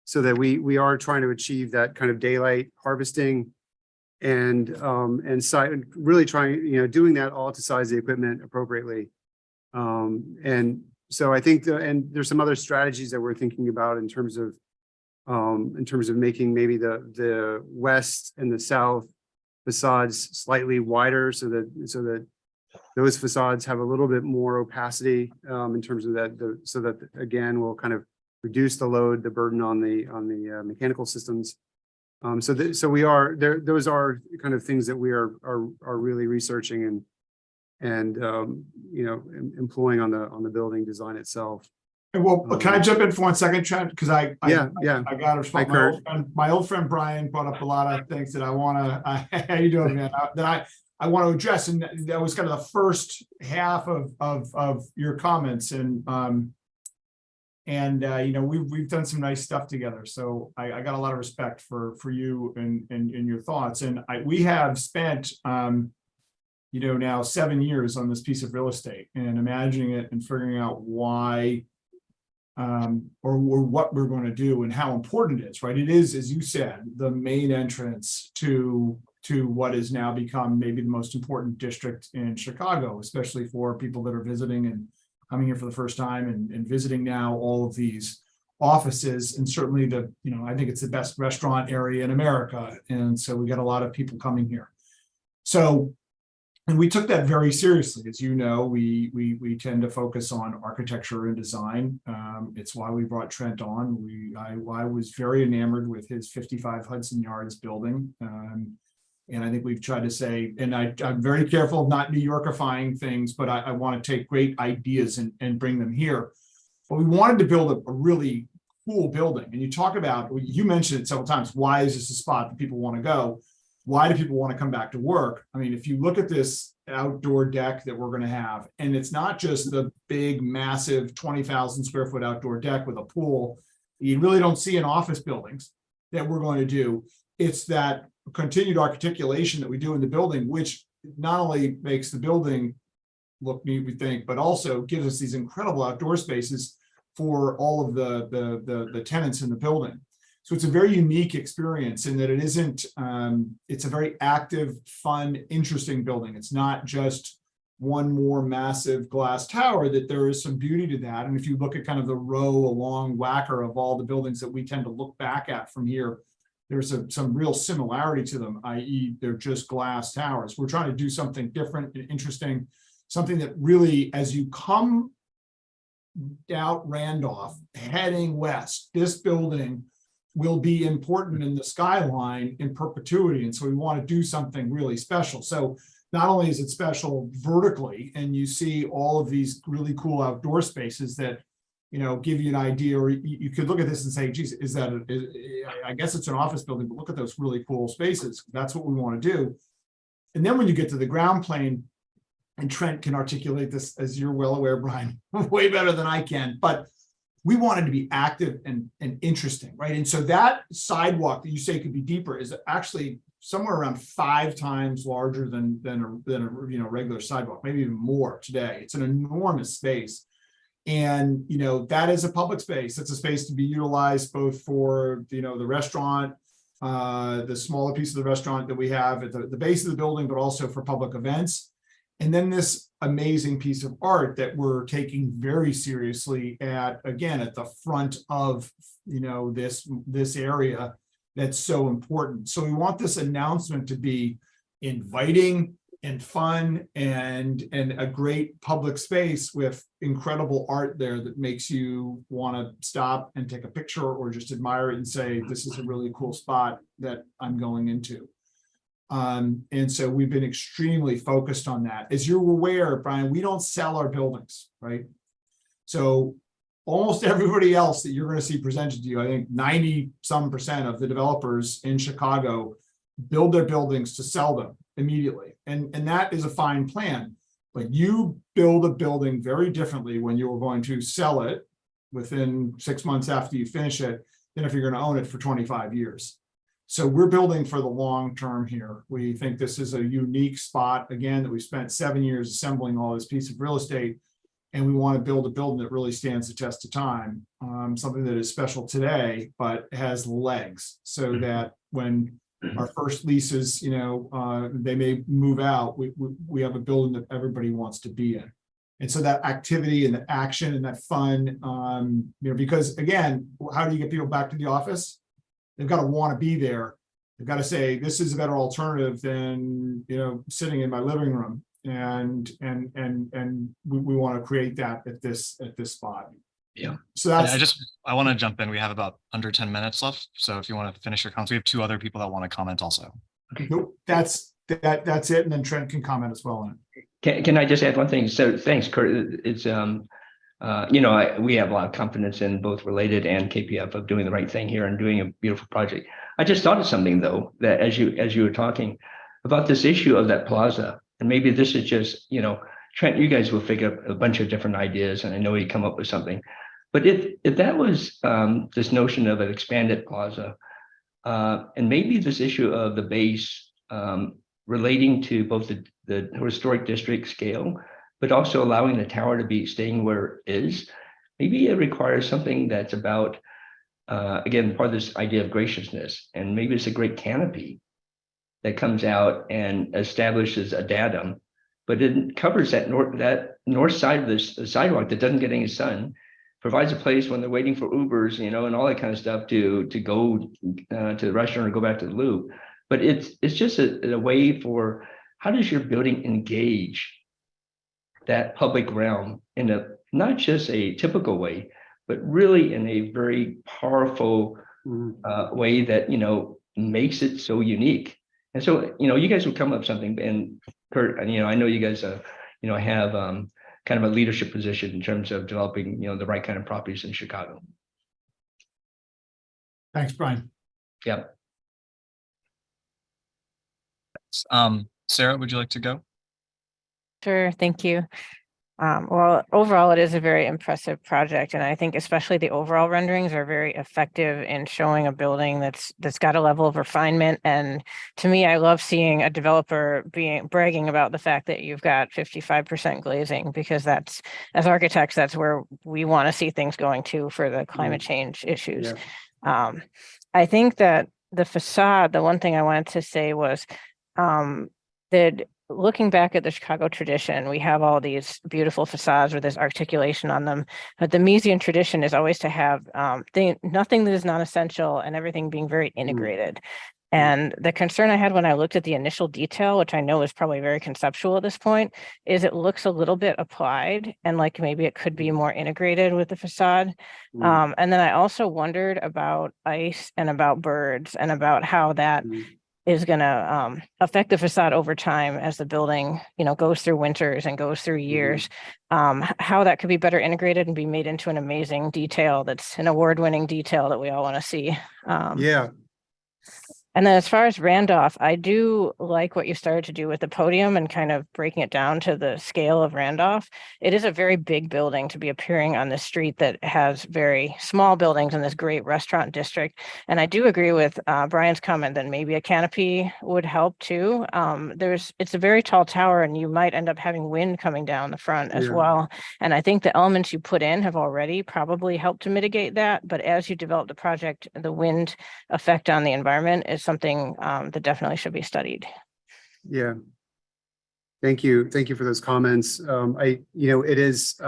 so that we are trying to achieve that kind of daylight harvesting and really trying, doing that all to size the equipment appropriately. And so I think and there's some other strategies that we're thinking about in terms of making maybe the west and the south facades slightly wider, so that those facades have a little bit more opacity in terms of that, so that again will kind of reduce the load, the burden on the mechanical systems. So we are there. Those are kind of things that we are really researching and employing on the building design itself. Well, can I jump in for 1 second, Trent? Because I got to respond. My old friend Brian brought up a lot of things that I want to. How you doing, man? That I want to address, and that was kind of the first half of your comments. And And we've done some nice stuff together. So I got a lot of respect for you and your thoughts. And we have spent now 7 years on this piece of real estate and imagining it and figuring out why or what we're going to do and how important it is, right? It is, as you said, the main entrance to what has now become maybe the most important district in Chicago, especially for people that are visiting and coming here for the first time and visiting now all of these offices. And certainly I think it's the best restaurant area in America. And so we got a lot of people coming here. So, and we took that very seriously. As you know, we tend to focus on architecture and design. It's why we brought Trent on. I was very enamored with his 55 Hudson Yards building. And I think we've tried to say, and I'm very careful of not New Yorkifying things, but I want to take great ideas and bring them here. But we wanted to build a really cool building. And you mentioned it several times. Why is this a spot that people want to go? Why do people want to come back to work? I mean, if you look at this outdoor deck that we're going to have, and it's not just the big, massive 20,000 square foot outdoor deck with a pool you really don't see in office buildings that we're going to do. It's that continued articulation that we do in the building, which not only makes the building look neat, we think, but also gives us these incredible outdoor spaces for all of the tenants in the building. So it's a very unique experience in that it isn't, it's a very active, fun, interesting building. It's not just one more massive glass tower, that there is some beauty to that. And if you look at kind of the row along Wacker of all the buildings that we tend to look back at from here, there's some real similarity to them, i.e. they're just glass towers. We're trying to do something different and interesting, something that really, as you come out Randolph, heading west, this building will be important in the skyline in perpetuity. And so we want to do something really special. So not only is it special vertically, and you see all of these really cool outdoor spaces that give you an idea, or you could look at this and say, geez, I guess it's an office building, but look at those really cool spaces. That's what we want to do. And then when you get to the ground plane, and Trent can articulate this, as you're well aware, Brian, way better than I can, but we wanted to be active and interesting, right? And so that sidewalk that you say could be deeper is actually somewhere around 5 times larger than a regular sidewalk, maybe even more today. It's an enormous space. And, that is a public space. It's a space to be utilized both for, the restaurant, the smaller piece of the restaurant that we have at the base of the building, but also for public events. And then this amazing piece of art that we're taking very seriously at the front of, this area that's so important. So we want this announcement to be inviting and fun and a great public space with incredible art there that makes you want to stop and take a picture or just admire it and say, this is a really cool spot that I'm going into. And so we've been extremely focused on that. As you're aware, Brian, we don't sell our buildings, right? So almost everybody else that you're going to see presented to you, I think 90% of the developers in Chicago build their buildings to sell them immediately. And that is a fine plan, but you build a building very differently when you're going to sell it within 6 months after you finish it than if you're going to own it for 25 years. So we're building for the long term here. We think this is a unique spot, again, that we spent 7 years assembling all this piece of real estate, and we want to build a building that really stands the test of time, something that is special today, but has legs, so that when our first leases, they may move out, we have a building that everybody wants to be in. And so that activity and the action and that fun, because again, how do you get people back to the office? They've got to want to be there. They've got to say, this is a better alternative than, sitting in my living room. And we want to create that at this spot. Yeah. So that's, I want to jump in. We have about under 10 minutes left. So if you want to finish your comments, we have 2 other people that want to comment also. Okay. Nope, that's it. And then Trent can comment as well on it. Can I just add one thing? So thanks, Kurt. It's we have a lot of confidence in both Related and KPF of doing the right thing here and doing a beautiful project. I just thought of something though, that as you were talking about this issue of that plaza, and maybe this is just, Trent, you guys will figure out a bunch of different ideas, and I know you come up with something. But if that was this notion of an expanded plaza, and maybe this issue of the base relating to both the historic district scale, but also allowing the tower to be staying where it is, maybe it requires something that's about, again, part of this idea of graciousness, and maybe it's a great canopy that comes out and establishes a datum, but it covers that north side of the sidewalk that doesn't get any sun, provides a place when they're waiting for Ubers, you know, and all that kind of stuff to go to the restaurant or go back to the loop. But it's just a way for, how does your building engage that public realm in a not just a typical way, but really in a very powerful way that, you know, makes it so unique. And so, you know, you guys will come up with something, and Kurt, and, you know, I know you guys, you know, have kind of a leadership position in terms of developing, you know, the right kind of properties in Chicago. Thanks, Brian. Yep. Sarah, would you like to go? Sure, thank you. Well, overall, it is a very impressive project, and I think especially the overall renderings are very effective in showing a building that's got a level of refinement. And to me, I love seeing a developer bragging about the fact that you've got 55% glazing, because that's, as architects, that's where we want to see things going to for the climate change issues. I think that the facade, the one thing I wanted to say was that looking back at the Chicago tradition, we have all these beautiful facades with this articulation on them, but the Miesian tradition is always to have nothing that is non-essential and everything being very integrated. And the concern I had when I looked at the initial detail, which I know is probably very conceptual at this point, is it looks a little bit applied, and like maybe it could be more integrated with the facade. And then I also wondered about ice and about birds and about how that is going to affect the facade over time as the building, you know, goes through winters and goes through years, how that could be better integrated and be made into an amazing detail that's an award-winning detail that we all want to see. And then as far as Randolph, I do like what you started to do with the podium and kind of breaking it down to the scale of Randolph. It is a very big building to be appearing on this street that has very small buildings in this great restaurant district. And I do agree with Brian's comment that maybe a canopy would help too. It's a very tall tower, and you might end up having wind coming down the front as well. And I think the elements you put in have already probably helped to mitigate that. But as you develop the project, the wind effect on the environment is something that definitely should be studied. Yeah. Thank you. Thank you for those comments. You know, it is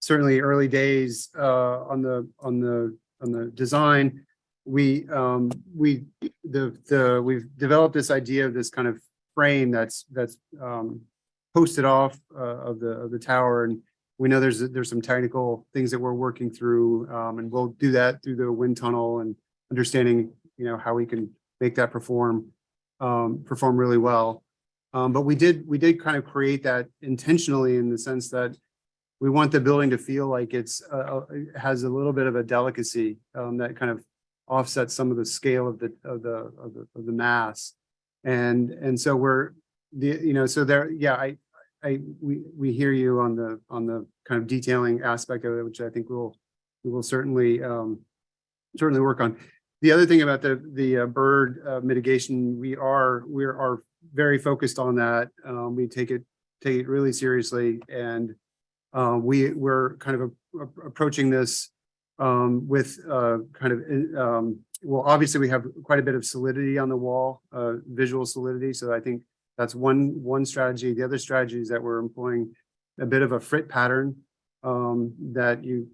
certainly early days on the design. We've developed this idea of this kind of frame that's posted off of the tower, and we know there's some technical things that we're working through, and we'll do that through the wind tunnel and understanding, you know, how we can make that perform really well. But we did kind of create that intentionally, in the sense that we want the building to feel like it has a little bit of a delicacy that kind of offsets some of the scale of the mass, and so we hear you on the kind of detailing aspect of it, which I think we will certainly work on. The other thing about the bird mitigation, we are very focused on that. We take it really seriously, and we're kind of approaching this with well, obviously we have quite a bit of solidity on the wall, visual solidity. So I think that's one strategy. The other strategy is that we're employing a bit of a frit pattern that you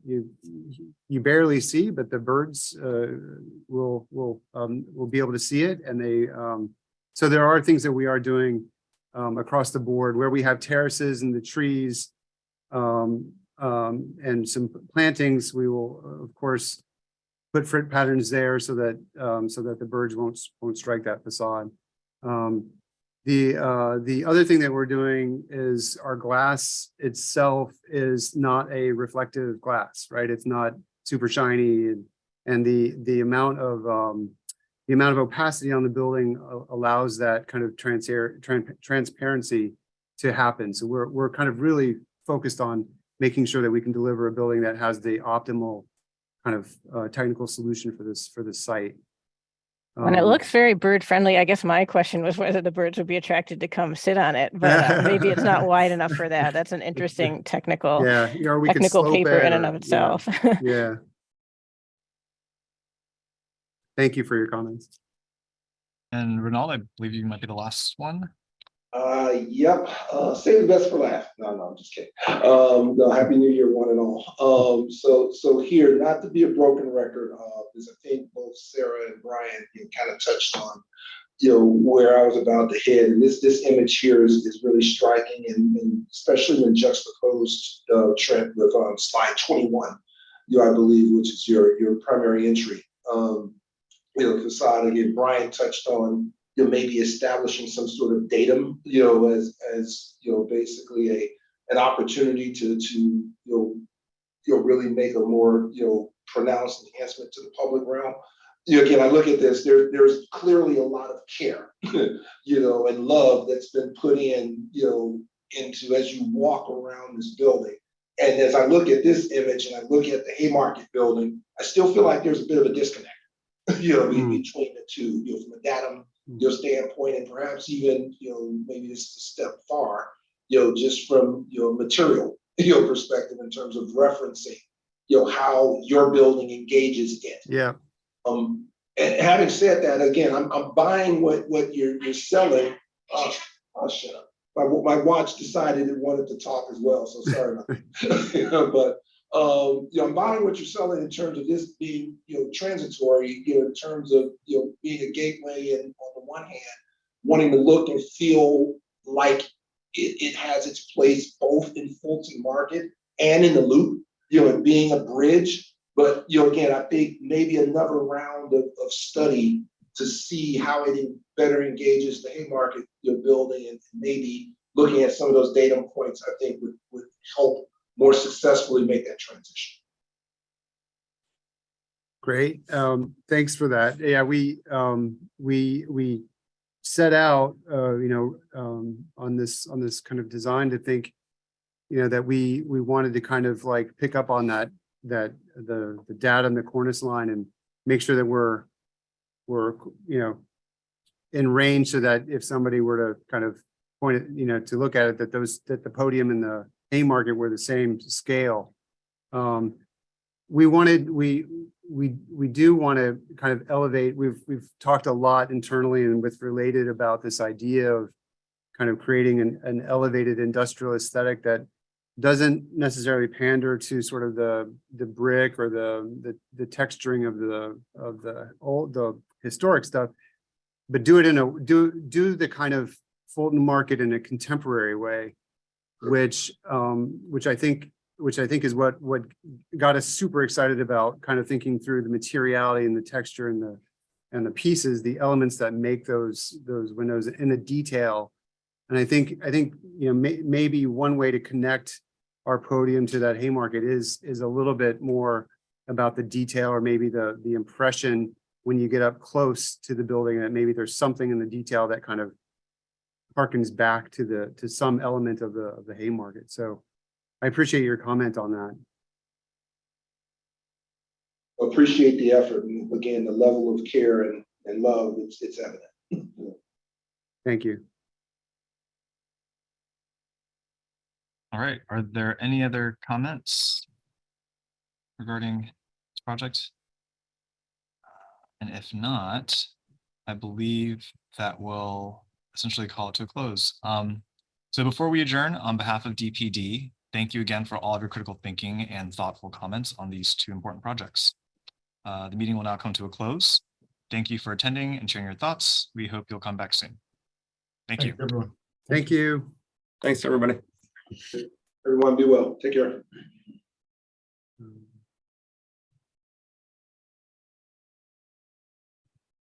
barely see, but the birds will be able to see it, and they so there are things that we are doing across the board where we have terraces and the trees and some plantings. We will of course put frit patterns there so that the birds won't strike that facade. The other thing that we're doing is our glass itself is not a reflective glass, right? It's not super shiny, and the amount of opacity on the building allows that kind of transparency to happen. So we're kind of really focused on making sure that we can deliver a building that has the optimal kind of technical solution for this site. When it looks very bird friendly, I guess my question was whether the birds would be attracted to come sit on it, but maybe it's not wide enough for that. That's an interesting technical or we could technical slope paper it in and or- of itself. Yeah. Thank you for your comments. And Ronald, I believe you might be the last one. Yep, save the best for last. No, I'm just kidding. No, Happy New Year, one and all. So here, not to be a broken record, because I think both Sarah and Brian kind of touched on, where I was about to head. And this image here is really striking, and especially when juxtaposed, Trent, with slide 21, I believe, which is your primary entry. Facade, again, Brian touched on maybe establishing some sort of datum, as basically an opportunity to really make a more pronounced enhancement to the public realm. Again, I look at this, there's clearly a lot of care, and love that's been put in, into as you walk around this building. And as I look at this image and I look at the Haymarket building, I still feel like there's a bit of a disconnect, between the two, from a datum standpoint, and perhaps even, maybe this is a step far, just from, material, perspective in terms of referencing, how your building engages it. Yeah. And having said that, again, I'm buying what you're selling. I'll shut up. My watch decided it wanted to talk as well, so sorry about that. But I'm buying what you're selling in terms of this being, transitory, in terms of, being a gateway, and on the one hand, wanting to look and feel like it has its place both in Fulton Market and in the Loop, and being a bridge. But, again, I think maybe another round of study to see how it better engages the Haymarket building, and maybe looking at some of those data points, I think would help more successfully make that transition. Great. Thanks for that. Yeah, we set out, on this kind of design to think, that we wanted to kind of like pick up on that the data in the Cornice line and make sure that we're in range, so that if somebody were to kind of point it, to look at it, that the podium and the Haymarket were the same scale. We do want to kind of elevate. We've talked a lot internally and with Related about this idea of kind of creating an elevated industrial aesthetic that doesn't necessarily pander to sort of the brick or the texturing of the historic stuff, but do it do the kind of Fulton Market in a contemporary way, which I think is what got us super excited about kind of thinking through the materiality and the texture and the pieces, the elements that make those windows in the detail. And I think maybe one way to connect our podium to that Haymarket is a little bit more about the detail, or maybe the impression when you get up close to the building, that maybe there's something in the detail that kind of harkens back to some element of the Haymarket. So I appreciate your comment on that. Appreciate the effort, and again, the level of care and love, it's evident. Thank you. All right, are there any other comments regarding this project? And if not, I believe that will essentially call it to a close. So before we adjourn, on behalf of DPD, thank you again for all of your critical thinking and thoughtful comments on these two important projects. The meeting will now come to a close. Thank you for attending and sharing your thoughts. We hope you'll come back soon. Thank you. Everyone. Thank you. Thanks, everybody. Everyone be well. Take care.